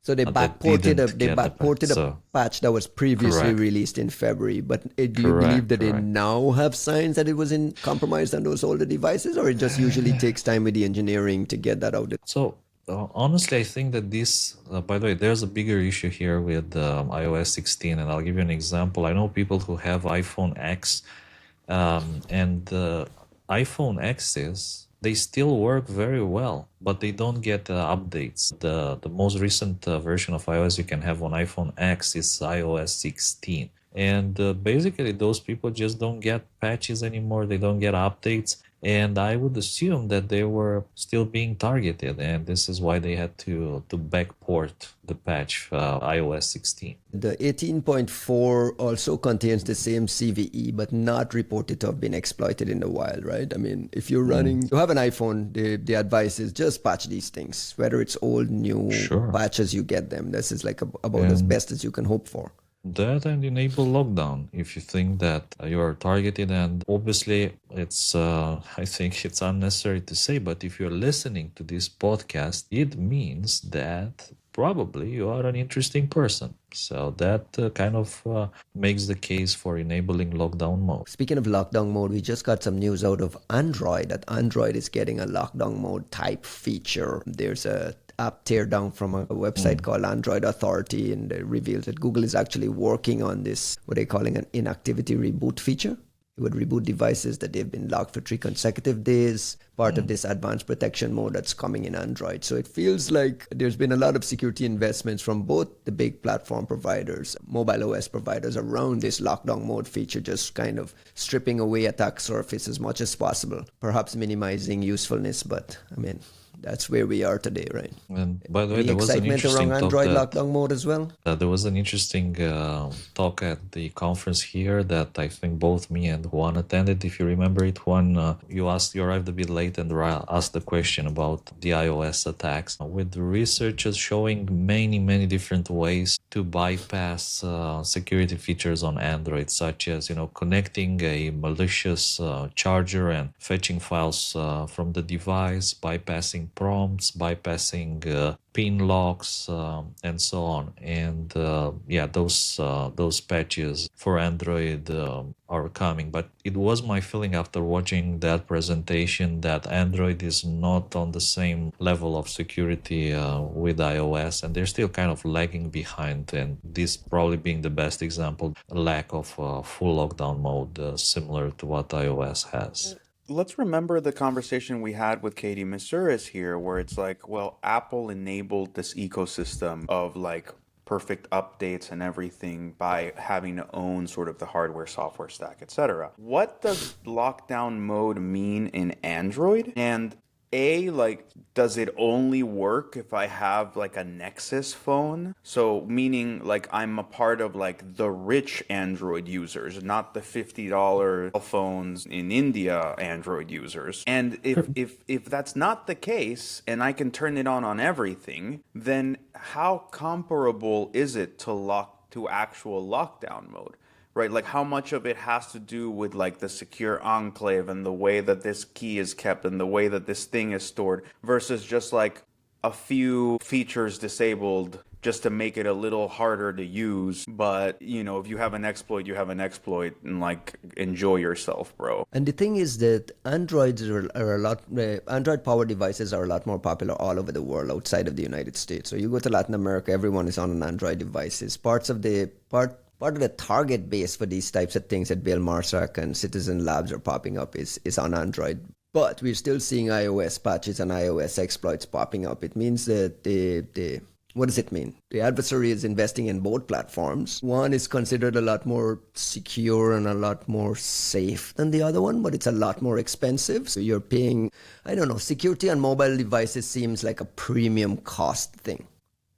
So they That backported didn't get the patch, a patch that was previously Correct. released in February. But do you Correct, believe that they correct. now have signs that it was compromised on those older devices, or it just usually takes time with the engineering to get that out? So honestly, I think that this, by the way, there's a bigger issue here with iOS 16, and I'll give you an example. I know people who have iPhone X, and the iPhone X's, they still work very well, but they don't get updates. The most recent version of iOS you can have on iPhone X is iOS 16. And basically, those people just don't get patches anymore. They don't get updates. And I would assume that they were still being targeted. And this is why they had to backport the patch iOS 16. The 18.4 also contains the same CVE, but not reported to have been exploited in the wild, right? I mean, if you're running, you have an iPhone, the advice is just patch these things, whether it's old, new, Sure. patch as you get them. This is like about as best as you can hope for. That and enable lockdown if you think that you are targeted. And obviously, it's I think it's unnecessary to say, but if you're listening to this podcast, it means that probably you are an interesting person. So that kind of makes the case for enabling lockdown mode. Speaking of lockdown mode, we just got some news out of Android that Android is getting a lockdown mode type feature. There's a app teardown from a website called Android Authority, and it reveals that Google is actually working on this, what they're calling an inactivity reboot feature. It would reboot devices that they've been locked for 3 consecutive days, part of this advanced protection mode that's coming in Android. So it feels like there's been a lot of security investments from both the big platform providers, mobile OS providers around this lockdown mode feature, just kind of stripping away attack surface as much as possible, perhaps minimizing usefulness, but I mean, that's where we are today, right? And by the way, Any there was an excitement interesting around talk Android that lockdown mode as well? there was an interesting talk at the conference here that I think both me and Juan attended. If you remember it, Juan, you arrived a bit late and asked the question about the iOS attacks, with researchers showing many different ways to bypass security features on Android, such as connecting a malicious charger and fetching files from the device, bypassing prompts, bypassing pin locks, and so on. And those patches for Android are coming. But it was my feeling after watching that presentation that Android is not on the same level of security with iOS, and they're still kind of lagging behind. And this probably being the best example, lack of full lockdown mode, similar to what iOS has. Let's remember the conversation we had with Katie Masuris here, where it's like, well, Apple enabled this ecosystem of like perfect updates and everything by having to own sort of the hardware, software stack, etc. What does lockdown mode mean in Android? And does it only work if I have like a Nexus phone? So meaning like I'm a part of like the rich Android users, not the $50 phones in India Android users. And if that's not the case and I can turn it on everything, then how comparable is it to actual lockdown mode? Right, like how much of it has to do with like the secure enclave and the way that this key is kept and the way that this thing is stored versus just like a few features disabled just to make it a little harder to use. But, if you have an exploit, you have an exploit, and like enjoy yourself, bro. And the thing is that Android powered devices are a lot more popular all over the world outside of the United States. So you go to Latin America, everyone is on an Android devices. part of the target base for these types of things that Bill Marsack and Citizen Labs are popping up is on Android. But we're still seeing iOS patches and iOS exploits popping up. It means that what does it mean? The adversary is investing in both platforms. One is considered a lot more secure and a lot more safe than the other one, but it's a lot more expensive. So you're paying, I don't know, security on mobile devices seems like a premium cost thing.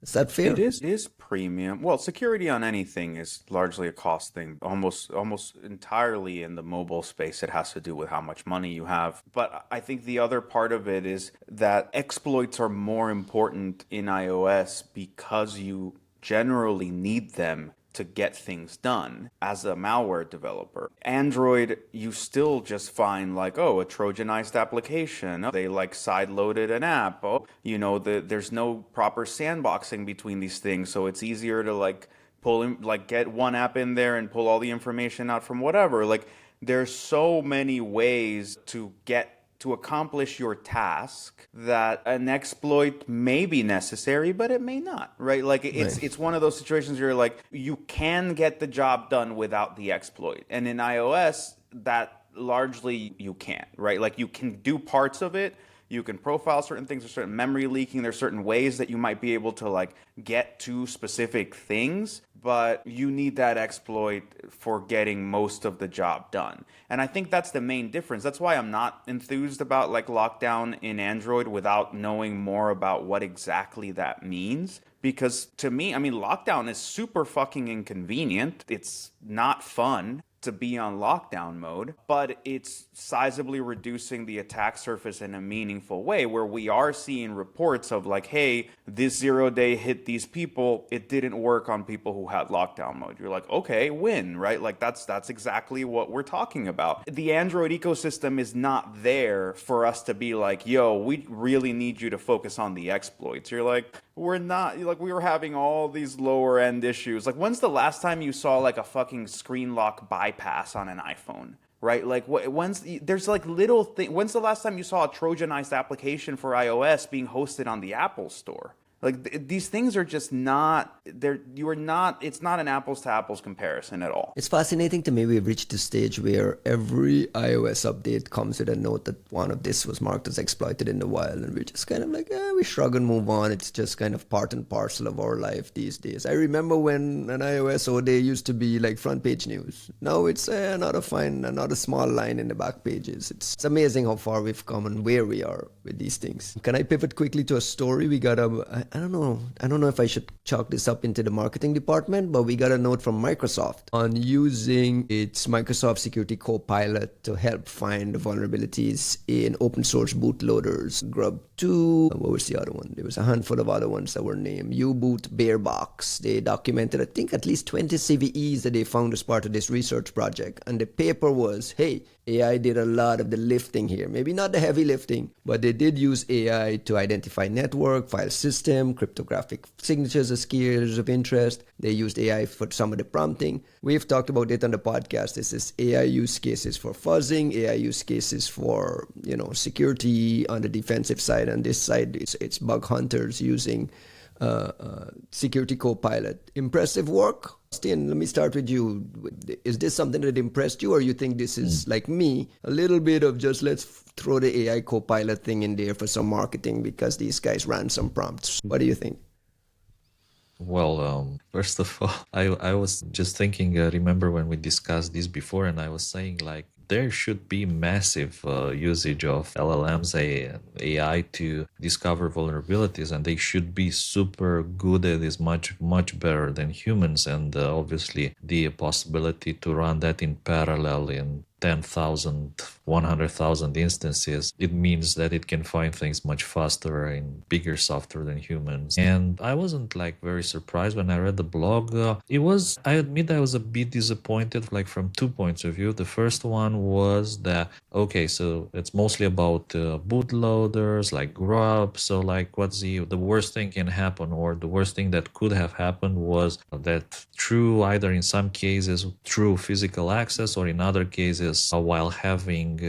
Is that fair? It is premium. Well, security on anything is largely a cost thing. Almost entirely in the mobile space, it has to do with how much money you have. But I think the other part of it is that exploits are more important in iOS because you generally need them to get things done as a malware developer. Android, you still just find like, oh, a Trojanized application. They like side-loaded an app. Oh, there's no proper sandboxing between these things, so it's easier to like pull in, like get one app in there and pull all the information out from whatever. Like there's so many ways to accomplish your task that an exploit may be necessary, but it may not, right? Like it's one of those situations where you're like, you can get the job done without the exploit. And in iOS, that largely you can't, right? Like you can do parts of it. You can profile certain things, there's certain memory leaking, there's certain ways that you might be able to like get to specific things, but you need that exploit for getting most of the job done. And I think that's the main difference. That's why I'm not enthused about like lockdown in Android without knowing more about what exactly that means. Because to me, I mean, lockdown is super fucking inconvenient. It's not fun to be on lockdown mode, but it's sizably reducing the attack surface in a meaningful way where we are seeing reports of like, hey, this 0-day hit these people, it didn't work on people who had lockdown mode. You're like, okay, win, right? Like that's exactly what we're talking about. The Android ecosystem is not there for us to be like, yo, we really need you to focus on the exploits. You're like, we're not, like we were having all these lower end issues. Like when's the last time you saw like a fucking screen lock bypass on an iPhone? Right? Like there's like little thing. When's the last time you saw a Trojanized application for iOS being hosted on the Apple Store? Like these things are just not there. It's not an apples to apples comparison at all. It's fascinating to me. We've reached the stage where every iOS update comes with a note that one of this was marked as exploited in the wild, and we're just kind of like, we shrug and move on. It's just kind of part and parcel of our life these days. I remember when an iOS day used to be like front page news. Now it's another small line in the back pages. It's amazing how far we've come and where we are with these things. Can I pivot quickly to a story? We got I don't know if I should chalk this up into the marketing department, but we got a note from Microsoft on using its Microsoft Security Copilot to help find vulnerabilities in open source bootloaders, Grub2, what was the other one? There was a handful of other ones that were named, U-Boot, Bearbox. They documented, I think, at least 20 CVEs that they found as part of this research project. And the paper was, hey, AI did a lot of the lifting here. Maybe not the heavy lifting, but they did use AI to identify network, file system, cryptographic signatures as key areas of interest. They used AI for some of the prompting. We've talked about it on the podcast. This is AI use cases for fuzzing, AI use cases for, security on the defensive side. On this side, it's bug hunters using Security Copilot. Impressive work? Costin, let me start with you. Is this something that impressed you, or you think this is, like me, a little bit of just let's throw the AI Copilot thing in there for some marketing because these guys ran some prompts? What do you think? Well, first of all, I was just thinking, remember when we discussed this before, and I was saying like, there should be massive usage of LLMs and AI to discover vulnerabilities, and they should be super good at this, much better than humans. And obviously, the possibility to run that in parallel in 10,000, 100,000 instances, it means that it can find things much faster and bigger software than humans. And I wasn't like very surprised when I read the blog. I admit I was a bit disappointed, like from 2 points of view. The first one was that, okay, so it's mostly about bootloaders like Grub. So like what's the worst thing can happen, or the worst thing that could have happened was that through either in some cases through physical access, or in other cases while having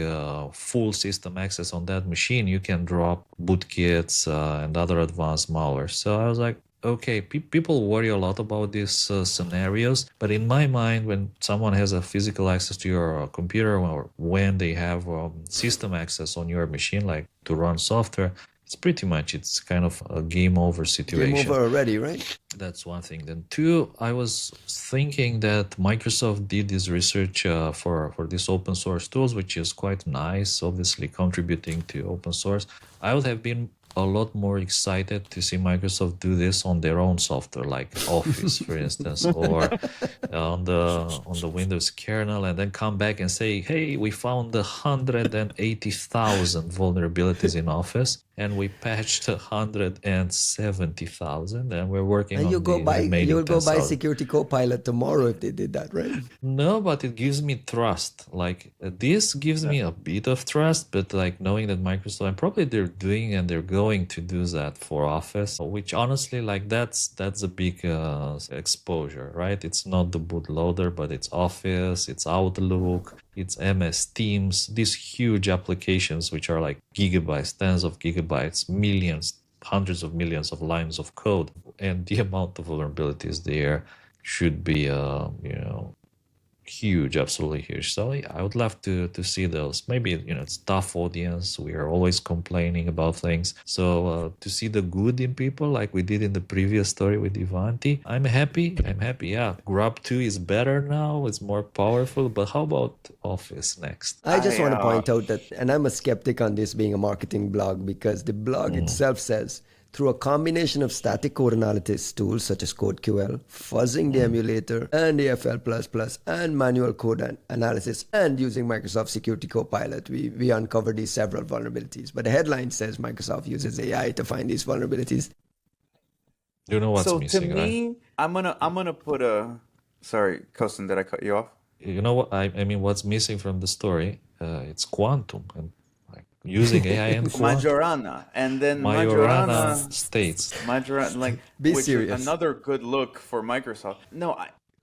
full system access on that machine, you can drop bootkits and other advanced malware. So I was like, okay, people worry a lot about these scenarios, but in my mind, when someone has a physical access to your computer or when they have system access on your machine, like to run software, it's kind of a game over situation. Game over already, right? That's one thing. Then two, I was thinking that Microsoft did this research for these open source tools, which is quite nice, obviously contributing to open source. I would have been a lot more excited to see Microsoft do this on their own software, like Office, for instance, or on the Windows kernel, and then come back and say, "Hey, we found 180,000 vulnerabilities in Office, and we patched 170,000, and we're working And on you go buy, remaining you'll go buy 10,000." Security Copilot tomorrow if they did that, right? No, but it gives me trust. Like this gives me a bit of trust, but like knowing that Microsoft, and probably they're doing and they're going to do that for Office, which honestly, like that's a big exposure, right? It's not the bootloader, but it's Office, it's Outlook, it's MS Teams, these huge applications which are like gigabytes, tens of gigabytes, millions, hundreds of millions of lines of code, and the amount of vulnerabilities there should be huge, absolutely huge. So yeah, I would love to see those. Maybe it's tough audience, we are always complaining about things, so to see the good in people like we did in the previous story with Ivanti, I'm happy. Yeah, Grub 2 is better now, it's more powerful, but how about Office next? I just want to point out that, and I'm a skeptic on this being a marketing blog, because the blog itself says, through a combination of static code analysis tools such as CodeQL, fuzzing the emulator, and AFL++, and manual code analysis, and using Microsoft Security Copilot, we uncovered these several vulnerabilities. But the headline says Microsoft uses AI to find these vulnerabilities. You know what's missing, to me, right? I'm gonna put a. Sorry, Costin, did I cut you off? You know what I mean? What's missing from the story? It's quantum, and using AI and quantum. Majorana, and then Majorana states. Majorana, like Be which serious. is another good look for Microsoft. No,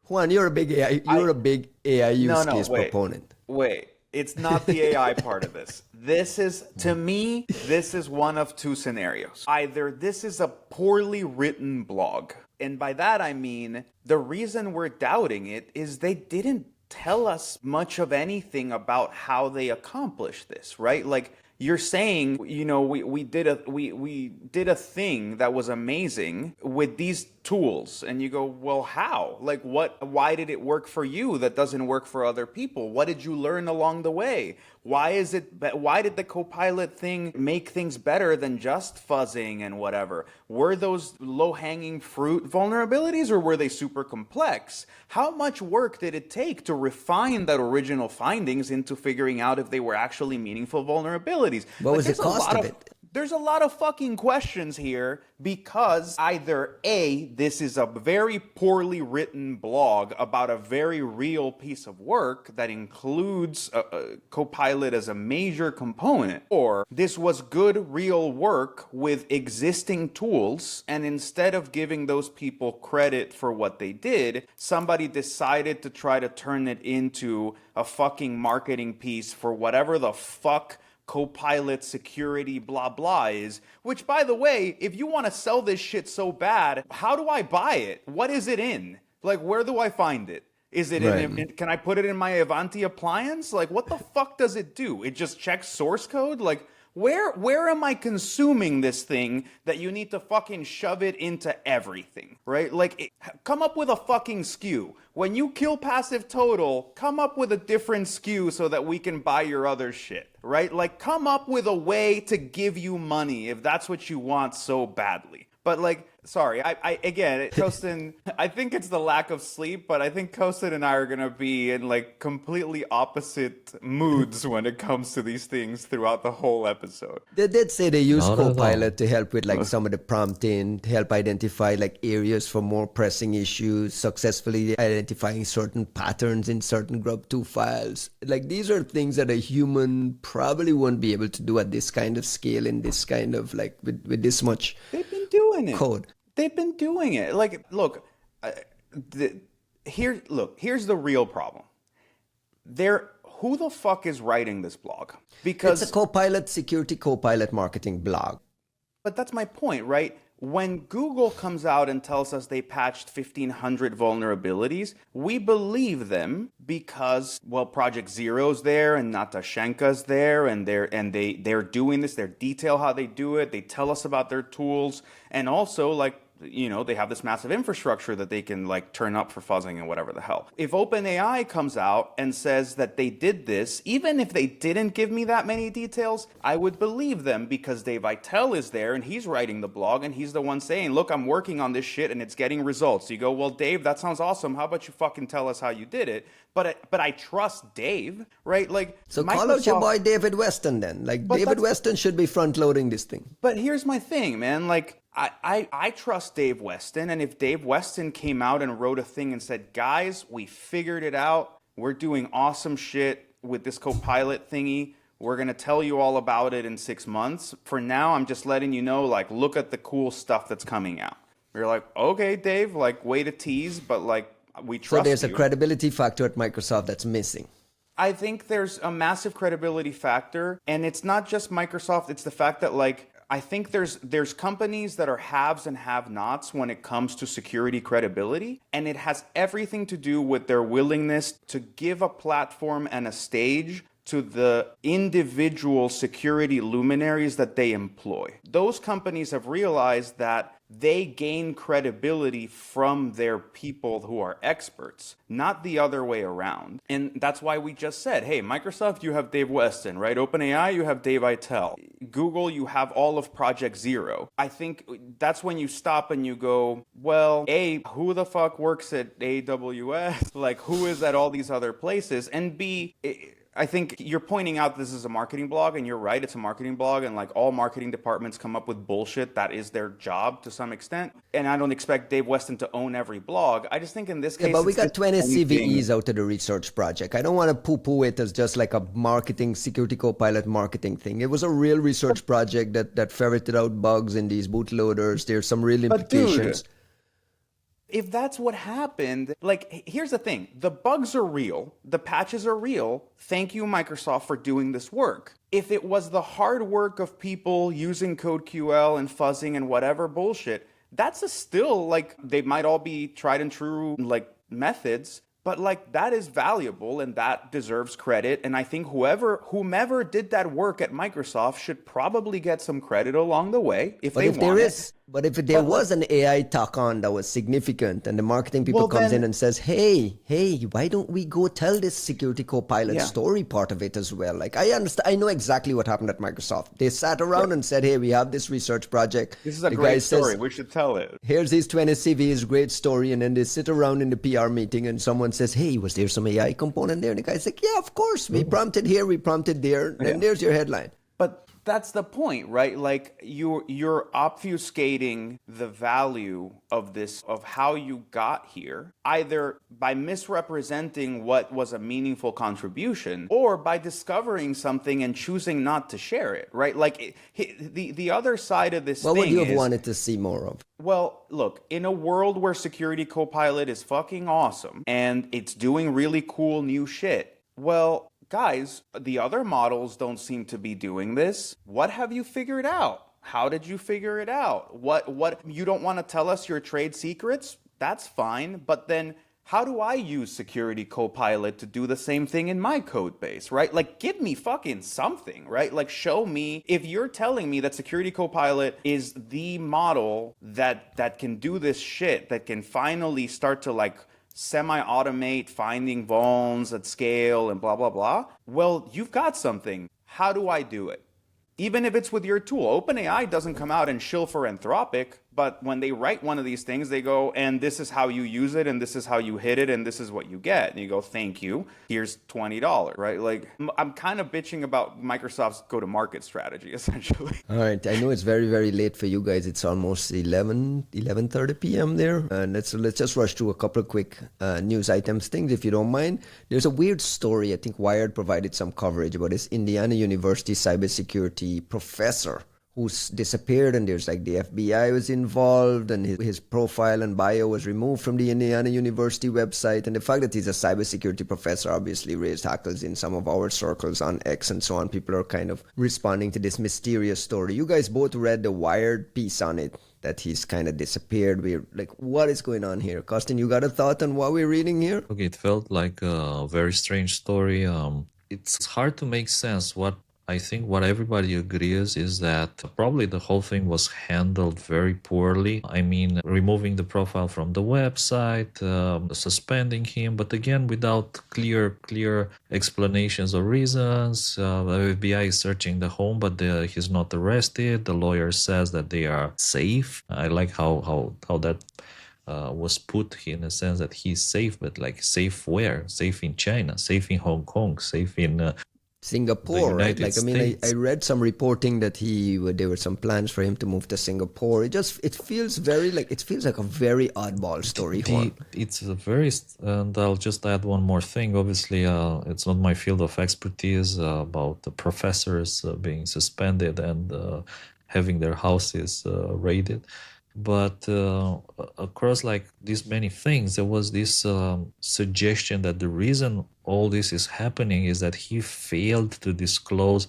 Juan, you're a big AI. You're a big AI use case proponent. Wait, it's not the AI part of this. This is, to me, this is one of two scenarios. Either this is a poorly written blog, and by that I mean the reason we're doubting it is they didn't tell us much of anything about how they accomplished this, right? Like, you're saying, we did a thing that was amazing with these tools, and you go, well, how? Like, why did it work for you that doesn't work for other people? What did you learn along the way? Why did the Copilot thing make things better than just fuzzing and whatever? Were those low-hanging fruit vulnerabilities, or were they super complex? How much work did it take to refine that original findings into figuring out if they were actually meaningful vulnerabilities? What was the cost of it? There's a lot of fucking questions here, because either A, this is a very poorly written blog about a very real piece of work that includes a Copilot as a major component, or this was good real work with existing tools, and instead of giving those people credit for what they did, somebody decided to try to turn it into a fucking marketing piece for whatever the fuck Copilot security blah blah is, which, by the way, if you want to sell this shit so bad, how do I buy it? What is it in? Like, where do I find it? Is it can I put it in my Ivanti appliance? Like, what the fuck does it do? It just checks source code? Like, where am I consuming this thing that you need to fucking shove it into everything, right? Like, come up with a fucking SKU. When you kill passive total, come up with a different SKU so that we can buy your other shit, right? Like, come up with a way to give you money if that's what you want so badly. But like, sorry, I again, Costin, I think it's the lack of sleep, but I think Costin and I are going to be in like completely opposite moods when it comes to these things throughout the whole episode. They did say they use Not at all. Copilot to help with like some of the prompting, to help identify like areas for more pressing issues, successfully identifying certain patterns in certain grub2 files. Like, these are things that a human probably won't be able to do at this kind of scale, in this kind of like with this much They've been doing it. code. They've been doing it. Like, look, here's the real problem. Who the fuck is writing this blog? Because It's a Copilot, Security Copilot marketing blog. But that's my point, right? When Google comes out and tells us they patched 1,500 vulnerabilities, we believe them because, well, Project Zero's there and Natashenka's there, and they're doing this. They detail how they do it. They tell us about their tools, and also like, you know, they have this massive infrastructure that they can like turn up for fuzzing and whatever the hell. If OpenAI comes out and says that they did this, even if they didn't give me that many details, I would believe them because Dave Aitel is there and he's writing the blog and he's the one saying, look, I'm working on this shit and it's getting results. You go, well, Dave, that sounds awesome. How about you fucking tell us how you did it? But I trust Dave, right? Like, so call out your boy David Weston then. Like, David Weston should be front loading this thing. But here's my thing, man. Like, I trust Dave Weston, and if Dave Weston came out and wrote a thing and said, guys, we figured it out, we're doing awesome shit with this Copilot thingy, we're going to tell you all about it in 6 months. For now, I'm just letting you know, like, look at the cool stuff that's coming out. You're like, okay, Dave, like, way to tease, but like, we trust you. So there's a credibility factor at Microsoft that's missing. I think there's a massive credibility factor, and it's not just Microsoft, it's the fact that, like, I think there's companies that are haves and have-nots when it comes to security credibility, and it has everything to do with their willingness to give a platform and a stage to the individual security luminaries that they employ. Those companies have realized that they gain credibility from their people who are experts, not the other way around. And that's why we just said, hey, Microsoft, you have Dave Weston, right? OpenAI, you have Dave Aitel. Google, you have all of Project Zero. I think that's when you stop and you go, well, A, who the fuck works at AWS? Like, who is at all these other places? And B, I think you're pointing out this is a marketing blog, and you're right, it's a marketing blog, and like all marketing departments come up with bullshit. That is their job to some extent. And I don't expect Dave Weston to own every blog. I just think in this case... Yeah, but we got 20 CVEs out of the research project. I don't want to poo-poo it as just like a marketing, security copilot marketing thing. It was a real research project that ferreted out bugs in these bootloaders. There's some real implications. Dude, if that's what happened, like, here's the thing. The bugs are real. The patches are real. Thank you, Microsoft, for doing this work. If it was the hard work of people using CodeQL and fuzzing and whatever bullshit, that's still, like, they might all be tried and true, like, methods, but, like, that is valuable and that deserves credit. And I think whomever did that work at Microsoft should probably get some credit along the way if they want it. But if there was an AI talk on that was significant and the marketing people comes in and says, hey, why don't we go tell this security copilot story part of it as well? Like, I understand, I know exactly what happened at Microsoft. They sat around and said, hey, we have this research project. This is a great story. We should tell it. Here's these 20 CVs, great story. And then they sit around in the PR meeting and someone says, hey, was there some AI component there? And the guy's like, yeah, of course. We prompted here, we prompted there. And there's your headline. But that's the point, right? Like, you're obfuscating the value of this, of how you got here, either by misrepresenting what was a meaningful contribution or by discovering something and choosing not to share it, right? Like, the other side of this thing is... What would you have wanted to see more of? Well, look, in a world where Security Copilot is fucking awesome and it's doing really cool new shit, well... guys, the other models don't seem to be doing this. What have you figured out? How did you figure it out? What you don't want to tell us your trade secrets? That's fine. But then how do I use Security Copilot to do the same thing in my code base, right? Like, give me fucking something, right? Like, show me, if you're telling me that Security Copilot is the model that can do this shit, that can finally start to, like, semi-automate finding vulns at scale and blah, blah, blah. Well, you've got something. How do I do it? Even if it's with your tool. OpenAI doesn't come out and shill for Anthropic, but when they write one of these things, they go, and this is how you use it, and this is how you hit it, and this is what you get. And you go, thank you. Here's $20, right? Like, I'm kind of bitching about Microsoft's go-to-market strategy, essentially. All right. I know it's very, very late for you guys. It's almost 11:30 p.m. there. And let's just rush through a couple of quick news items, things, if you don't mind. There's a weird story. I think Wired provided some coverage about this Indiana University cybersecurity professor who's disappeared, and there's like the FBI was involved, and his profile and bio was removed from the Indiana University website. And the fact that he's a cybersecurity professor obviously raised hackles in some of our circles on X and so on. People are kind of responding to this mysterious story. You guys both read the Wired piece on it. that he's kind of disappeared. We're like, what is going on here? Costin, you got a thought on what we're reading here? Okay, it felt like a very strange story. It's hard to make sense. What I think what everybody agrees is that probably the whole thing was handled very poorly. I mean, removing the profile from the website, suspending him, but again, without clear explanations or reasons. The FBI is searching the home, but he's not arrested. The lawyer says that they are safe. I like how that was put in a sense that he's safe, but like safe where? Safe in China, safe in Hong Kong, safe in Singapore, right? Like, I mean, I read some reporting that there were some plans for him to move to Singapore. It feels like a very oddball story. It's a very, and I'll just add one more thing. Obviously, it's not my field of expertise about the professors being suspended and having their houses raided. But across like these many things, there was this suggestion that the reason all this is happening is that he failed to disclose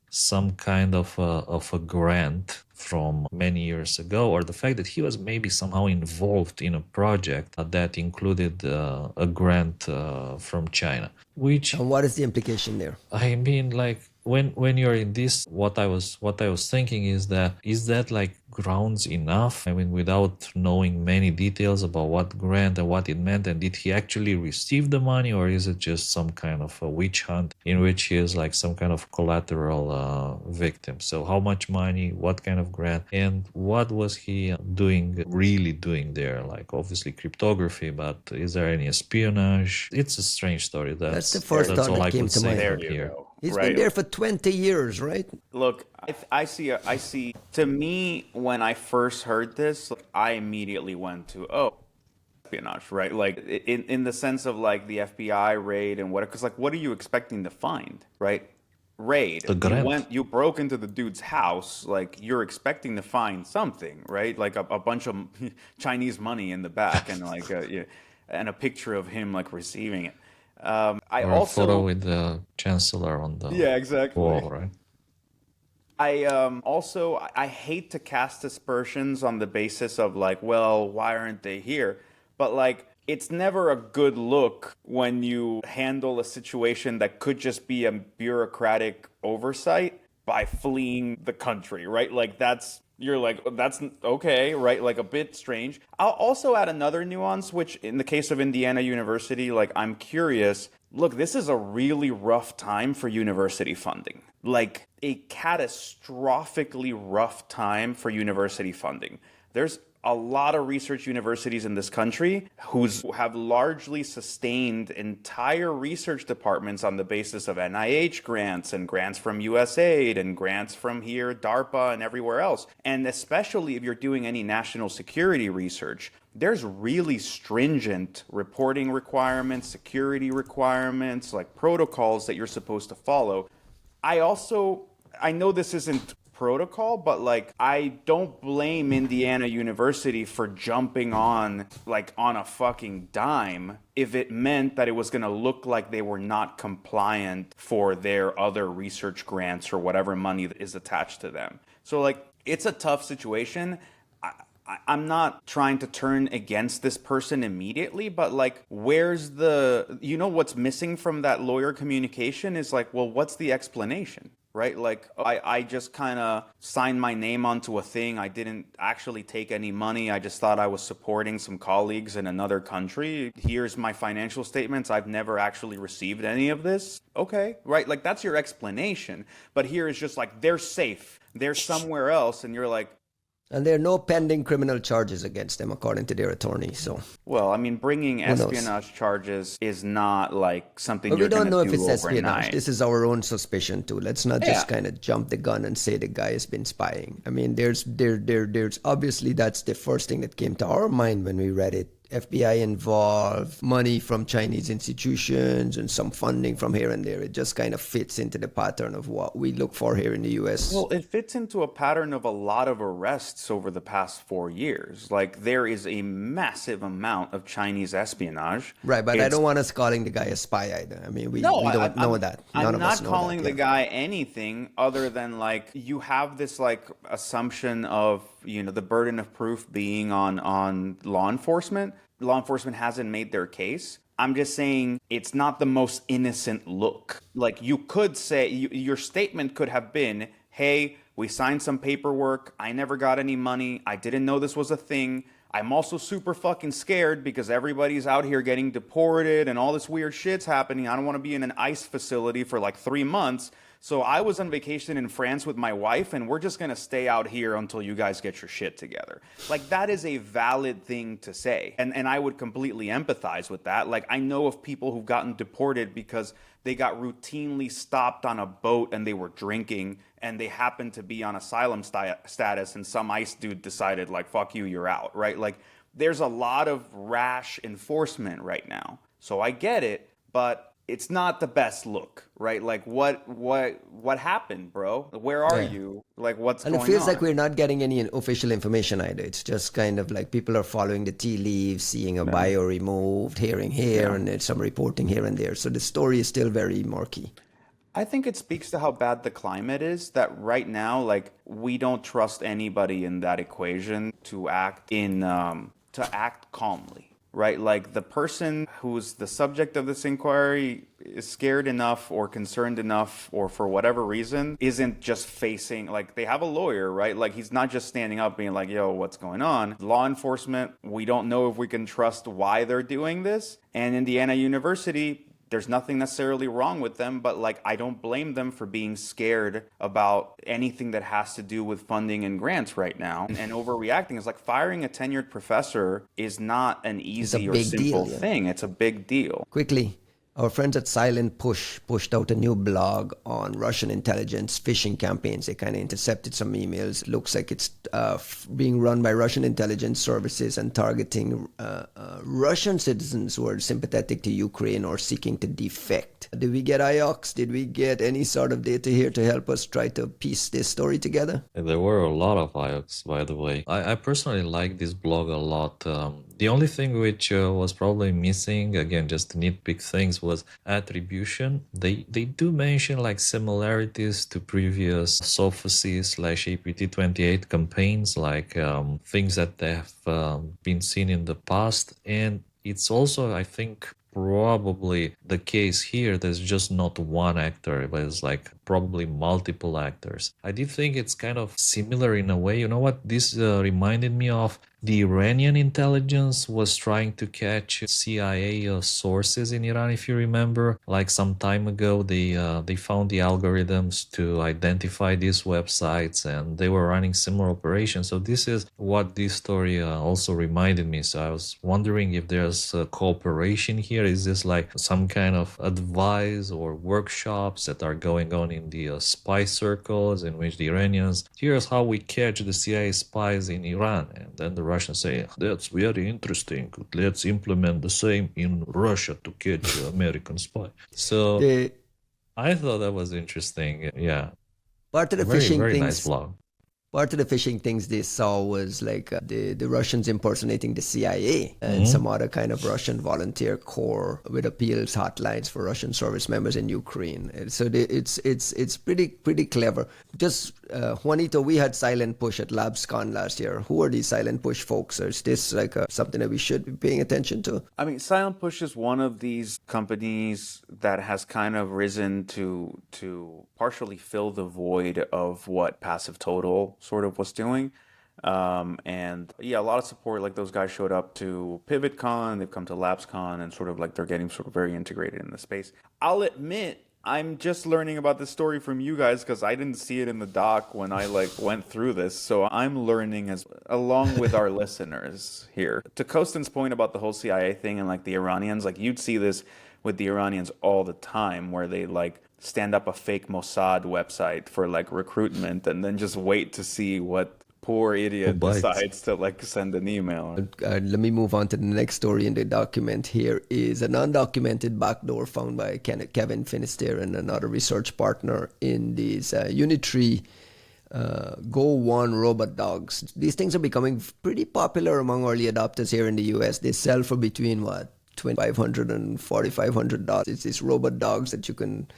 some kind of a grant from many years ago, or the fact that he was maybe somehow involved in a project that included a grant from China. And what is the implication there? I mean, like when you're in this, what I was thinking is that like grounds enough? I mean, without knowing many details about what grant and what it meant, and did he actually receive the money, or is it just some kind of a witch hunt in which he is like some kind of collateral victim? So how much money, what kind of grant, and what was he really doing there? Like obviously cryptography, but is there any espionage? It's a strange story. That's the first thought that came to mind. There you go. He's been there for 20 years, right? Look, I see. To me, when I first heard this, I immediately went to, espionage, right? Like in the sense of like the FBI raid and because like, what are you expecting to find, right? Raid. You broke into the dude's house, like you're expecting to find something, right? Like a bunch of Chinese money in the back and like and a picture of him like receiving it. A photo with the chancellor on the wall, right? I hate to cast aspersions on the basis of like, well, why aren't they here? But like, it's never a good look when you handle a situation that could just be a bureaucratic oversight by fleeing the country, right? Like that's okay, right? Like a bit strange. I'll also add another nuance, which in the case of Indiana University, like I'm curious, look, this is a really rough time for university funding. Like a catastrophically rough time for university funding. There's a lot of research universities in this country who have largely sustained entire research departments on the basis of NIH grants and grants from USAID and grants from here, DARPA and everywhere else. And especially if you're doing any national security research, there's really stringent reporting requirements, security requirements, like protocols that you're supposed to follow. I know this isn't protocol, but like I don't blame Indiana University for jumping on a fucking dime if it meant that it was going to look like they were not compliant for their other research grants or whatever money that is attached to them. So like it's a tough situation. I'm not trying to turn against this person immediately, but like where's what's missing from that lawyer communication is like, well, what's the explanation? Right? Like I just kind of signed my name onto a thing. I didn't actually take any money. I just thought I was supporting some colleagues in another country. Here's my financial statements. I've never actually received any of this. Okay, right? Like that's your explanation. But here is just like, they're safe. They're somewhere else. And you're like, and there are no pending criminal charges against them, according to their attorney. So, well, I mean, bringing espionage charges is not like something but you're going to do overnight. We don't know if it's espionage. This is our own suspicion too. Let's not just kind of jump the gun and say the guy has been spying. I mean, there's obviously that's the first thing that came to our mind when we read it. FBI involved, money from Chinese institutions, and some funding from here and there. It just kind of fits into the pattern of what we look for here in the U.S. Well, it fits into a pattern of a lot of arrests over the past 4 years. Like, there is a massive amount of Chinese espionage. Right, but I don't want us calling the guy a spy either. I mean, we don't know that. I'm not calling the guy anything other than, like, you have this, like, assumption of, the burden of proof being on law enforcement. Law enforcement hasn't made their case. I'm just saying it's not the most innocent look. Like, you could say, your statement could have been, hey, we signed some paperwork. I never got any money. I didn't know this was a thing. I'm also super fucking scared because everybody's out here getting deported and all this weird shit's happening. I don't want to be in an ICE facility for like 3 months. So I was on vacation in France with my wife, and we're just going to stay out here until you guys get your shit together. Like, that is a valid thing to say. And I would completely empathize with that. Like, I know of people who've gotten deported because they got routinely stopped on a boat and they were drinking and they happened to be on asylum status, and some ICE dude decided, like, fuck you, you're out, right? Like, there's a lot of rash enforcement right now. So I get it, but it's not the best look, right? Like, what happened, bro? Where are you? Like, what's going on? And it feels like we're not getting any official information either. It's just kind of like people are following the tea leaves, seeing a bio removed, hearing here, and then some reporting here and there. So the story is still very murky. I think it speaks to how bad the climate is, that right now, like, we don't trust anybody in that equation to act calmly. Right? Like, the person who's the subject of this inquiry is scared enough or concerned enough, or for whatever reason, isn't just facing, like, they have a lawyer, right? Like, he's not just standing up being like, yo, what's going on? Law enforcement, we don't know if we can trust why they're doing this. And Indiana University, there's nothing necessarily wrong with them, but, like, I don't blame them for being scared about anything that has to do with funding and grants right now. And overreacting is like, firing a tenured professor is not an easy or simple thing. It's a big deal. Quickly, our friends at Silent Push pushed out a new blog on Russian intelligence phishing campaigns. They kind of intercepted some emails. It looks like it's being run by Russian intelligence services and targeting Russian citizens who are sympathetic to Ukraine or seeking to defect. Did we get IOCs? Did we get any sort of data here to help us try to piece this story together? There were a lot of IOCs, by the way. I personally like this blog a lot. The only thing which was probably missing, again, just to nitpick things, was attribution. They do mention like similarities to previous SOFOC/APT28 campaigns, like things that have been seen in the past. And it's also, I think, probably the case here. There's just not one actor, but it's like probably multiple actors. I did think it's kind of similar in a way. You know what this reminded me of? The Iranian intelligence was trying to catch CIA sources in Iran, if you remember. Like some time ago, they found the algorithms to identify these websites, and they were running similar operations. So this is what this story also reminded me. So I was wondering if there's a cooperation here. Is this like some kind of advice or workshops that are going on in the spy circles, in which the Iranians, here's how we catch the CIA spies in Iran, and then the Russians say, that's very interesting, let's implement the same in Russia to catch the American spy. So I thought that was interesting. Yeah, part of the very, phishing very things, nice blog. Part of the phishing things they saw was like the Russians impersonating the CIA and some other kind of Russian volunteer corps with appeals hotlines for Russian service members in Ukraine. And so it's pretty clever. Just Juanito, we had Silent Push at LabsCon last year. Who are these Silent Push folks? Or is this like something that we should be paying attention to? I mean, Silent Push is one of these companies that has kind of risen to partially fill the void of what Passive Total sort of was doing. And yeah, a lot of support. Like, those guys showed up to PivotCon, they've come to LabsCon, and sort of like they're getting sort of very integrated in the space. I'll admit, I'm just learning about this story from you guys because I didn't see it in the doc when I went through this. So I'm learning along with our listeners here. To Costin's point about the whole CIA thing and like the Iranians, like you'd see this with the Iranians all the time, where they like stand up a fake Mossad website for like recruitment and then just wait to see what poor idiot decides to like send an email. Let me move on to the next story in the document. Here is an undocumented backdoor found by Kevin Finisterre and another research partner in these Unitree Go One robot dogs. These things are becoming pretty popular among early adopters here in the US. They sell for between $2,500 and $4,500. It's these robot dogs that you can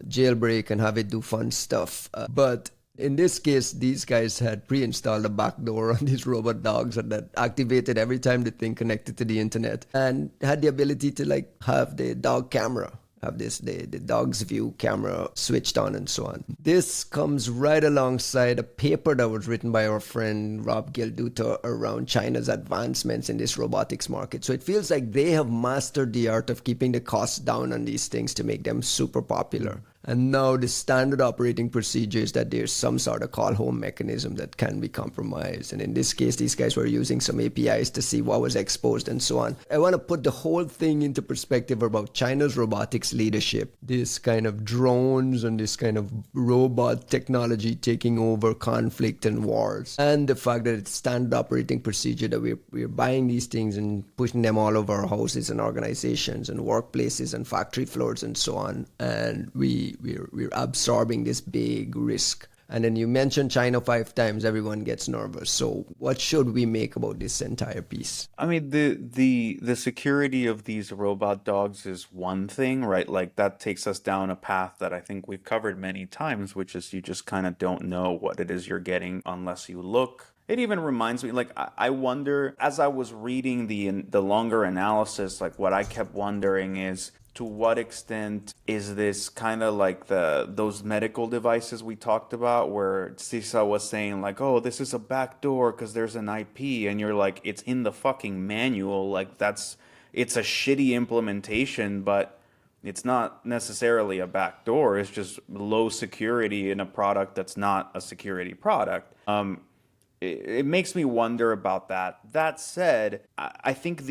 jailbreak and have it do fun stuff. But In this case, these guys had pre-installed a backdoor on these robot dogs that activated every time the thing connected to the internet, and had the ability to like have the dog camera, have the dog's view camera switched on and so on. This comes right alongside a paper that was written by our friend Rob Gilduta around China's advancements in this robotics market. So it feels like they have mastered the art of keeping the costs down on these things to make them super popular. And now the standard operating procedure is that there's some sort of call home mechanism that can be compromised. And in this case, these guys were using some APIs to see what was exposed and so on. I want to put the whole thing into perspective about China's robotics leadership. This kind of drones and this kind of robot technology taking over conflict and wars. And the fact that it's standard operating procedure that we're buying these things and pushing them all over our houses and organizations and workplaces and factory floors and so on. And we're absorbing this big risk. And then you mention China 5 times, everyone gets nervous. So what should we make about this entire piece? I mean, the security of these robot dogs is one thing, right? Like that takes us down a path that I think we've covered many times, which is you just kind of don't know what it is you're getting unless you look. It even reminds me, like, I wonder, as I was reading the longer analysis, like what I kept wondering is, to what extent is this kind of like those medical devices we talked about where CISO was saying like, oh, this is a backdoor because there's an IP, and you're like, it's in the fucking manual, like it's a shitty implementation, but it's not necessarily a backdoor, it's just low security in a product that's not a security product. It makes me wonder about that. That said, I think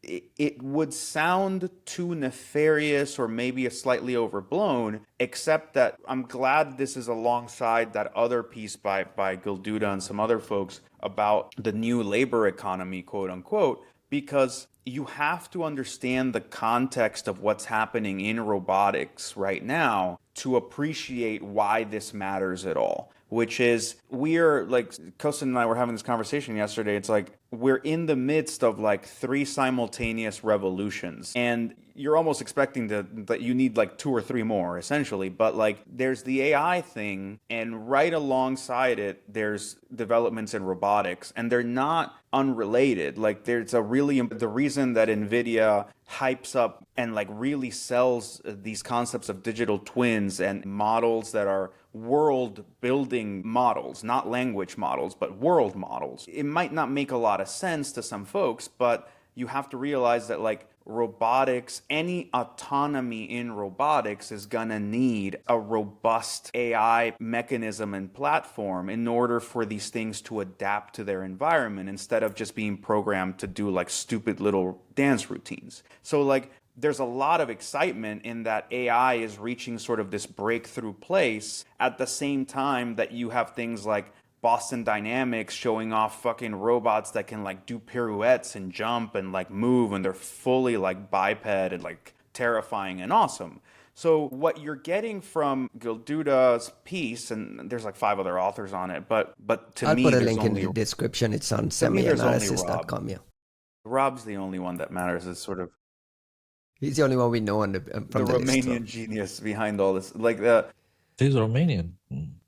it would sound too nefarious or maybe a slightly overblown, except that I'm glad this is alongside that other piece by Gilduta and some other folks about the new labor economy, quote unquote, because you have to understand the context of what's happening in robotics right now to appreciate why this matters at all. Which is, we're like, Costin and I were having this conversation yesterday. It's like, we're in the midst of like 3 simultaneous revolutions. And you're almost expecting that you need like 2 or 3 more, essentially. But like, there's the AI thing, and right alongside it, there's developments in robotics. And they're not unrelated. Like, there's the reason that NVIDIA hypes up and like really sells these concepts of digital twins and models that are world building models, not language models, but world models. It might not make a lot of sense to some folks, but you have to realize that like robotics, any autonomy in robotics is gonna need a robust AI mechanism and platform in order for these things to adapt to their environment instead of just being programmed to do like stupid little dance routines. So like, there's a lot of excitement in that AI is reaching sort of this breakthrough place at the same time that you have things like Boston Dynamics showing off fucking robots that can like do pirouettes and jump and like move, and they're fully like biped and like terrifying and awesome. So what you're getting from Gilduta's piece, and there's like 5 other authors on it, but to I'll me, put a there's link in only the description. It's on to me, there's only semianalysis.com. Yeah, Rob's the only one that matters. Is sort of he's the only one we know on from the Romanian list, genius behind all this. Like He's Romanian.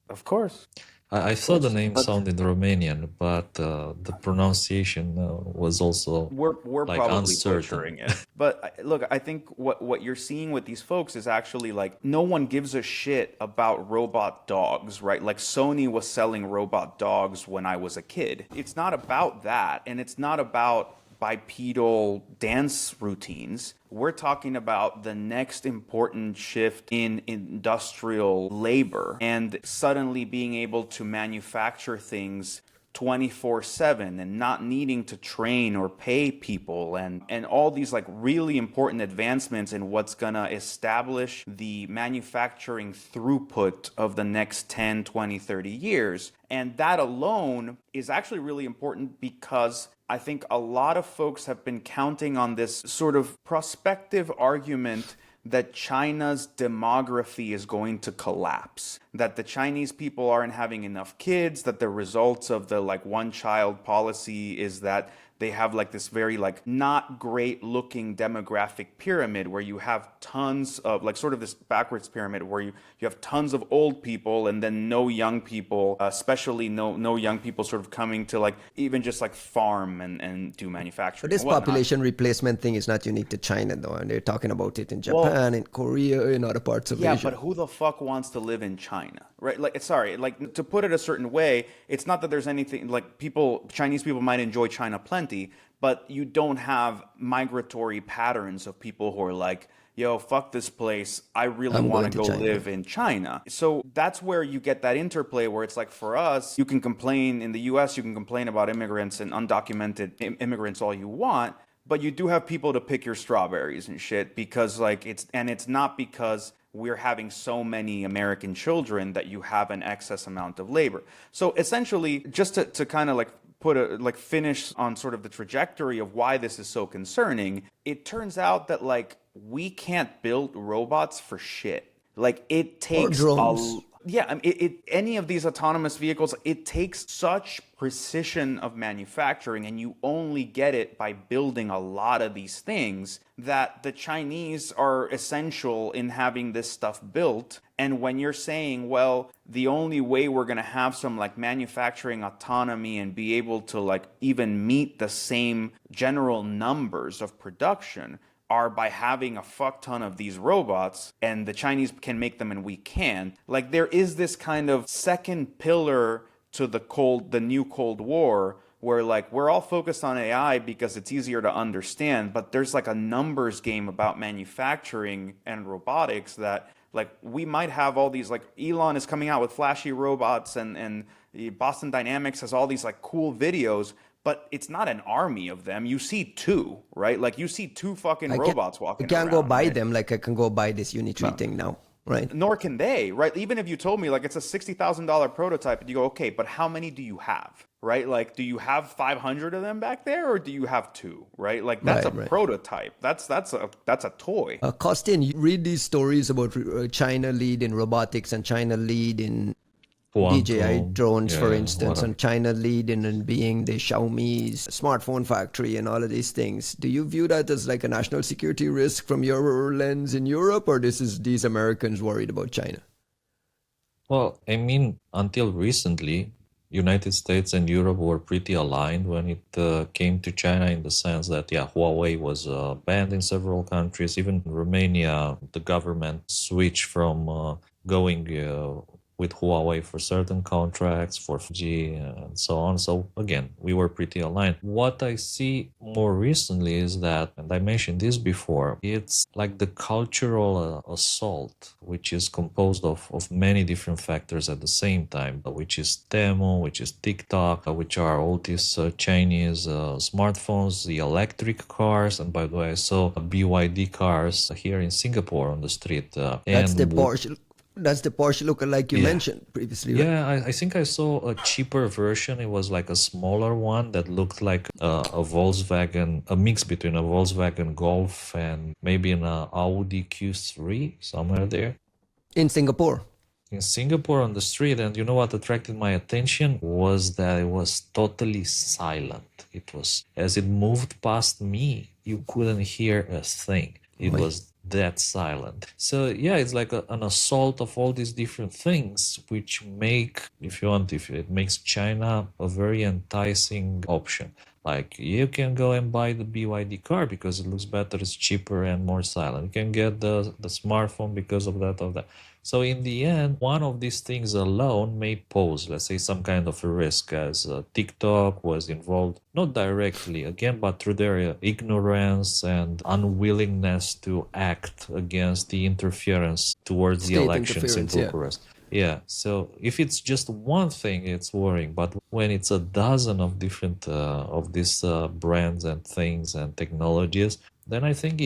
of course. I thought the name sounded Romanian, but the pronunciation was also we're like probably uncertain. butchering it. But look, I think what you're seeing with these folks is actually like no one gives a shit about robot dogs, right? Like Sony was selling robot dogs when I was a kid. It's not about that, and it's not about bipedal dance routines. We're talking about the next important shift in industrial labor and suddenly being able to manufacture things 24/7 and not needing to train or pay people, and all these like really important advancements in what's gonna establish the manufacturing throughput of the next 10, 20, 30 years. And that alone is actually really important because I think a lot of folks have been counting on this sort of prospective argument that China's demography is going to collapse, that the Chinese people aren't having enough kids, that the results of the like one-child policy is that they have like this very like not great looking demographic pyramid where you have tons of like sort of this backwards pyramid where you have tons of old people and then no young people, especially no young people sort of coming to like even just like farm and do manufacturing. But this population replacement thing is not unique to China though, and they're talking about it in Japan, in Korea, in other parts of Asia. Yeah, but who the fuck wants to live in China, right? Like, sorry, like to put it a certain way, it's not that there's anything like Chinese people might enjoy China plenty, but you don't have migratory patterns of people who are like, yo, fuck this place, I really want to go live in China. So that's where you get that interplay where it's like, for us, you can complain in the US, you can complain about immigrants and undocumented immigrants all you want, but you do have people to pick your strawberries and shit because like it's not because we're having so many American children that you have an excess amount of labor. So essentially, just to kind of like finish on sort of the trajectory of why this is so concerning, it turns out that like we can't build robots for shit. Like it takes any of these autonomous vehicles, it takes such precision of manufacturing, and you only get it by building a lot of these things, that the Chinese are essential in having this stuff built. And when you're saying, well, the only way we're going to have some like manufacturing autonomy and be able to like even meet the same general numbers of production are by having a fuck ton of these robots, and the Chinese can make them and we can't. Like there is this kind of second pillar to the new Cold War where like we're all focused on AI because it's easier to understand, but there's like a numbers game about manufacturing and robotics that like we might have all these, like Elon is coming out with flashy robots and Boston Dynamics has all these like cool videos, but it's not an army of them. You see two, right? Like you see two fucking robots walking around. You can't go buy them like I can go buy this Unitree thing now, right? Nor can they, right? Even if you told me like it's a $60,000 prototype and you go, okay, but how many do you have, right? Like, do you have 500 of them back there or do you have two, right? Like that's a prototype. That's a toy. Costin, you read these stories about China lead in robotics and China lead in DJI drones, for instance, and China leading and being the Xiaomi's smartphone factory and all of these things. Do you view that as like a national security risk from your lens in Europe, or these Americans worried about China? Well, I mean, until recently, United States and Europe were pretty aligned when it came to China, in the sense that, Huawei was banned in several countries. Even in Romania, the government switched from going with Huawei for certain contracts, for 5G and so on. So again, we were pretty aligned. What I see more recently is that, and I mentioned this before, it's like the cultural assault, which is composed of many different factors at the same time, which is Temu, which is TikTok, which are all these Chinese smartphones, the electric cars. And by the way, I saw BYD cars here in Singapore on the street. That's the Porsche. That's the Porsche lookalike you mentioned previously, right? Yeah, I think I saw a cheaper version. It was like a smaller one that looked like a Volkswagen, a mix between a Volkswagen Golf and maybe an Audi Q3, somewhere there. In Singapore? In Singapore on the street. And you know what attracted my attention was that it was totally silent. It was, as it moved past me, you couldn't hear a thing. It was that silent. So it's like an assault of all these different things, which make, if it makes China a very enticing option. Like, you can go and buy the BYD car because it looks better, it's cheaper and more silent. You can get the smartphone because of that. So in the end, one of these things alone may pose, let's say, some kind of a risk, as TikTok was involved, not directly, again, but through their ignorance and unwillingness to act against the interference towards the elections in Bucharest. Yeah, so if it's just one thing, it's worrying. But when it's a dozen of different of these brands and things and technologies, then I think,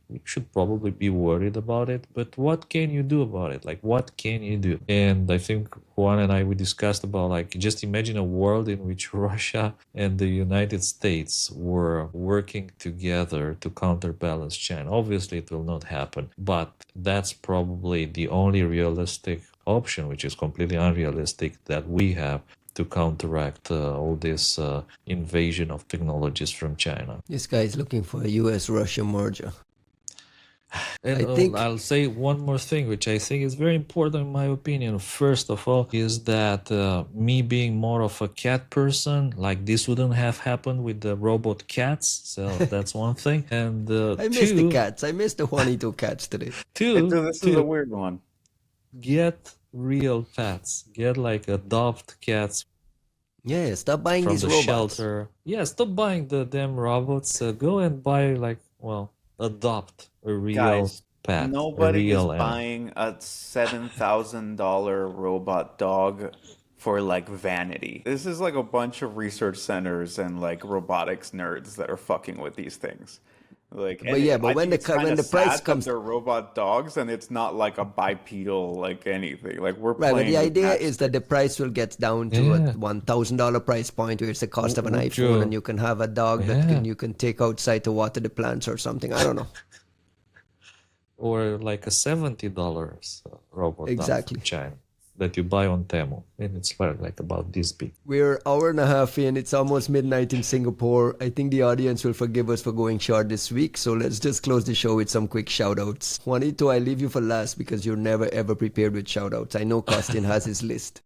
we should probably be worried about it. But what can you do about it? Like, what can you do? And I think Juan and we discussed about, like, just imagine a world in which Russia and the United States were working together to counterbalance China. Obviously, it will not happen. But that's probably the only realistic option, which is completely unrealistic, that we have to counteract all this invasion of technologies from China. This guy is looking for a US-Russia merger. And I think I'll say one more thing, which I think is very important in my opinion. First of all, is that me being more of a cat person, like this wouldn't have happened with the robot cats. So that's one thing. And I miss the cats. I miss the Juanito cats today. This is a weird one. Get real pets. Get like adopt cats Yeah, stop buying from these the robots. shelter. Yeah, stop buying the damn robots. Go and buy adopt a real Guys, pet. nobody is a real animal. buying a $7,000 robot dog for like vanity. This is like a bunch of research centers and like robotics nerds that are fucking with these things. Like, But yeah, but I when think it's when kinda the price sad comes, that they're robot dogs and it's not like a bipedal like anything. Like we're right? But playing the with idea is matchsticks. that the price will get down to a $1,000 price point, where it's the cost of an Would iPhone, you- and you can have a dog that you can take outside to water the plants or something. I don't know. Or like a $70 robot dog Exactly. from China that you buy on Temu, and it's like about this big. We're hour and a half in. It's almost midnight in Singapore. I think the audience will forgive us for going short this week. So let's just close the show with some quick shout outs. Juanito, I leave you for last because you're never ever prepared with shout outs. I know Costin has his list.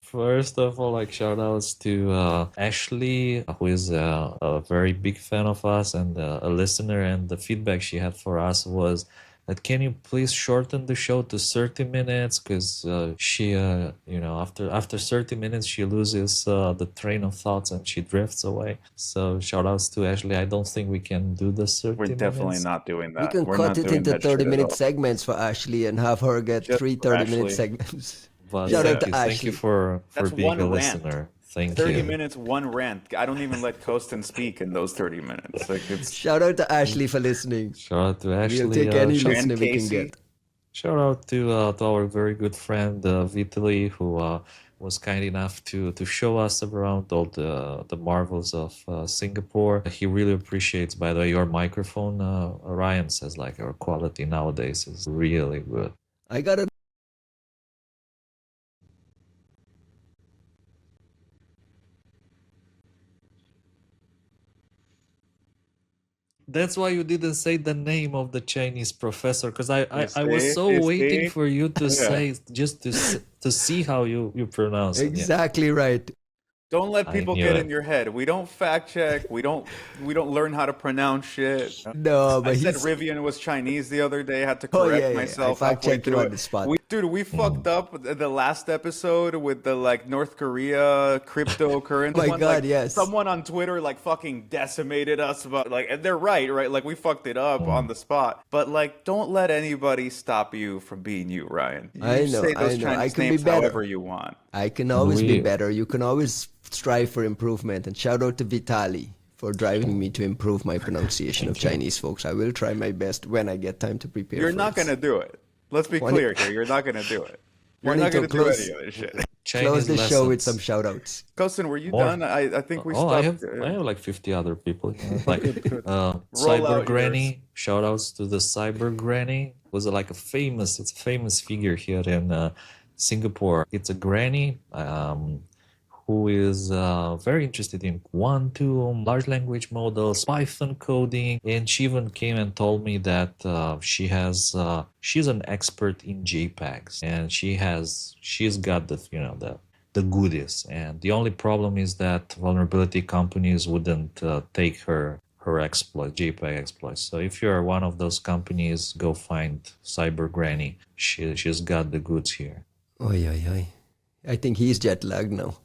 First of all, like shout outs to Ashley, who is a very big fan of us and a listener. And the feedback she had for us was that can you please shorten the show to 30 minutes? Because she, after 30 minutes, she loses the train of thoughts and she drifts away. So shout outs to Ashley. I don't think we can do the 30 We're definitely minutes. not doing that. We can We're cut not it doing into that shit at 30-minute all. segments for Ashley and have her get Just three for 30-minute Ashley. segments. But Shout out thank to you. Thank Ashley. you for That's being one a rant. listener. Thank 30 you. minutes, one rant. I don't even let Costin speak in those 30 minutes. Like it's Shout out to Ashley for listening. Shout out to Ashley. We'll take any shout, listener we can Casey. get. shout out to our very good friend Vitaly, who was kind enough to show us around all the marvels of Singapore. He really appreciates, by the way, your microphone. Ryan says like your quality nowadays is really good. I got a That's why you didn't say the name of the Chinese professor, because I was see? so You waiting see? for you to Yeah. say, just to see how you pronounce it. Yeah. exactly right. Don't let I people knew get it. in your head. We don't fact check. We don't learn how to pronounce shit. No, I but said he's Rivian was Chinese the other day. I had to Oh, correct yeah, yeah. myself. I fact halfway checked you through on it. the spot. We fucked up the last episode with the like North Korea cryptocurrency. Oh my one. God, Like, yes. Someone on Twitter like fucking decimated us about like, and they're right? Like we fucked it up on the spot. But like, don't let anybody stop you from being you, Ryan. You I know, say those I know. Chinese I can be names better. however you want. I can always be We- better. You can always strive for improvement. And shout out to Vitali for driving me to improve my pronunciation of Chinese folks. I will try my best when I get time to prepare. You're for not this. gonna do it. Let's be Juanito- clear here. You're not gonna do it. You're Juanito, not gonna do close- any of this shit. Chinese Close the show with lessons. some shout outs. Costin, were you More. done? I think we Oh, stopped. I have like 50 other people. Like Roll Cyber out Granny. Shout outs to the Cyber Granny. Was like it's a famous figure here in Singapore. It's a granny who is very interested in quantum, large language models, Python coding, and she even came and told me that she's an expert in JPEGs, and she's got the goodies. And the only problem is that vulnerability companies wouldn't take her exploit, JPEG exploits. So if you're one of those companies, go find Cyber Granny. She's got the goods here. Oy, oy, oy. I think he's jet lagged now.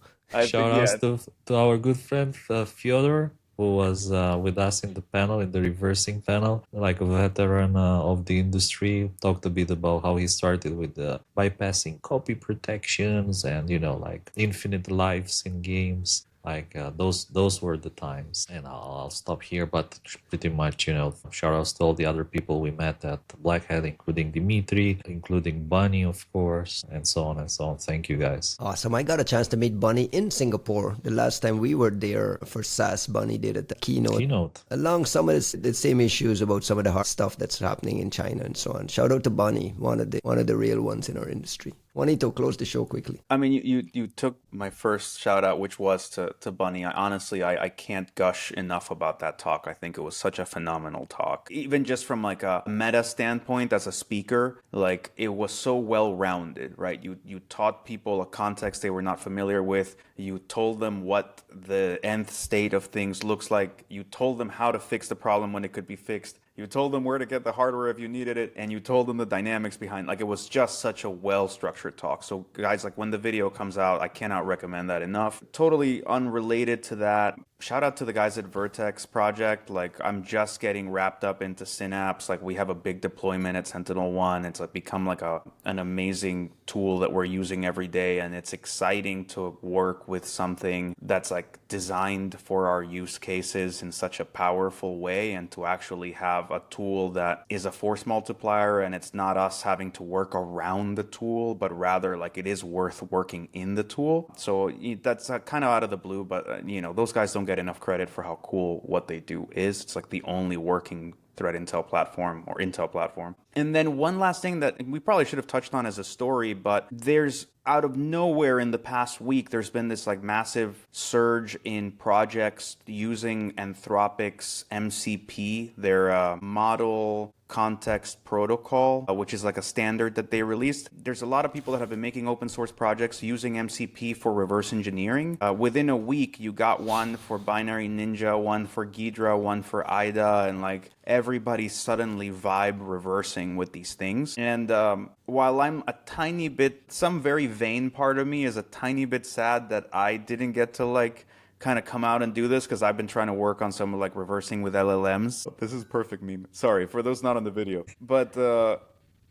Shout outs to our good friend Fyodor, who was with us in the panel, in the reversing panel, like a veteran of the industry. Talked a bit about how he started with bypassing copy protections and like infinite lives in games. Like those were the times. And I'll stop here, but pretty much shout outs to all the other people we met at Black Hat, including Dimitri, including Bunnie, of course, and so on and so on. Thank you guys. Awesome. I got a chance to meet Bunnie in Singapore. The last time we were there for SAS, Bunnie did at the Keynote. Along some of the same issues about some of the hard stuff that's happening in China and so on. Shout out to Bunnie, one of the real ones in our industry. Juanito, close the show quickly. I mean, you took my first shout out, which was to Bunnie. I can't gush enough about that talk. I think it was such a phenomenal talk. Even just from like a meta standpoint as a speaker, like it was so well rounded, right? You taught people a context they were not familiar with. You told them what the nth state of things looks like. You told them how to fix the problem when it could be fixed. You told them where to get the hardware if you needed it, and you told them the dynamics behind. Like, it was just such a well-structured talk. So guys, like, when the video comes out, I cannot recommend that enough. Totally unrelated to that, shout out to the guys at Vertex Project. Like, I'm just getting wrapped up into Synapse. Like, we have a big deployment at Sentinel-1. It's like become like an amazing tool that we're using every day, and it's exciting to work with something that's like designed for our use cases in such a powerful way, and to actually have a tool that is a force multiplier, and it's not us having to work around the tool, but rather like it is worth working in the tool. So that's kind of out of the blue, but those guys don't get enough credit for how cool what they do is. It's like the only working threat intel platform or intel platform. And then one last thing that we probably should have touched on as a story, but there's out of nowhere in the past week, there's been this like massive surge in projects using Anthropic's MCP, their model context protocol, which is like a standard that they released. There's a lot of people that have been making open source projects using MCP for reverse engineering. Within a week, you got one for Binary Ninja, one for Ghidra, one for IDA, and like everybody suddenly vibe reversing with these things. And while I'm a tiny bit, some very vain part of me is a tiny bit sad that I didn't get to like kind of come out and do this, because I've been trying to work on some like reversing with LLMs. This is perfect meme. Sorry for those not on the video, but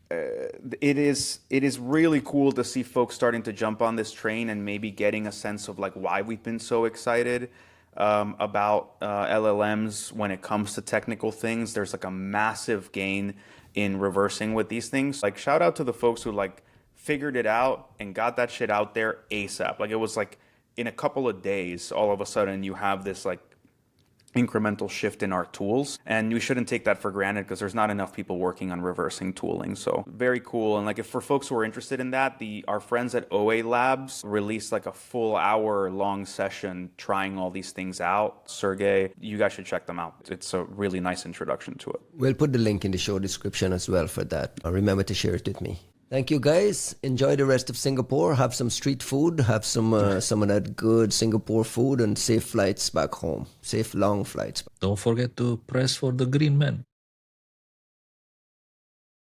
it is really cool to see folks starting to jump on this train and maybe getting a sense of like why we've been so excited about LLMs when it comes to technical things. There's like a massive gain in reversing with these things. Like, shout out to the folks who like figured it out and got that shit out there ASAP. Like, it was like in a couple of days, all of a sudden you have this like incremental shift in our tools, and you shouldn't take that for granted because there's not enough people working on reversing tooling. So very cool. And like, if for folks who are interested in that, our friends at OA Labs released like a full hour-long session trying all these things out. Sergey, you guys should check them out. It's a really nice introduction to it. We'll put the link in the show description as well for that. Remember to share it with me. Thank you, guys. Enjoy the rest of Singapore. Have some street food. Have some of that good Singapore food, and safe flights back home. Safe long flights. Don't forget to press for the green man.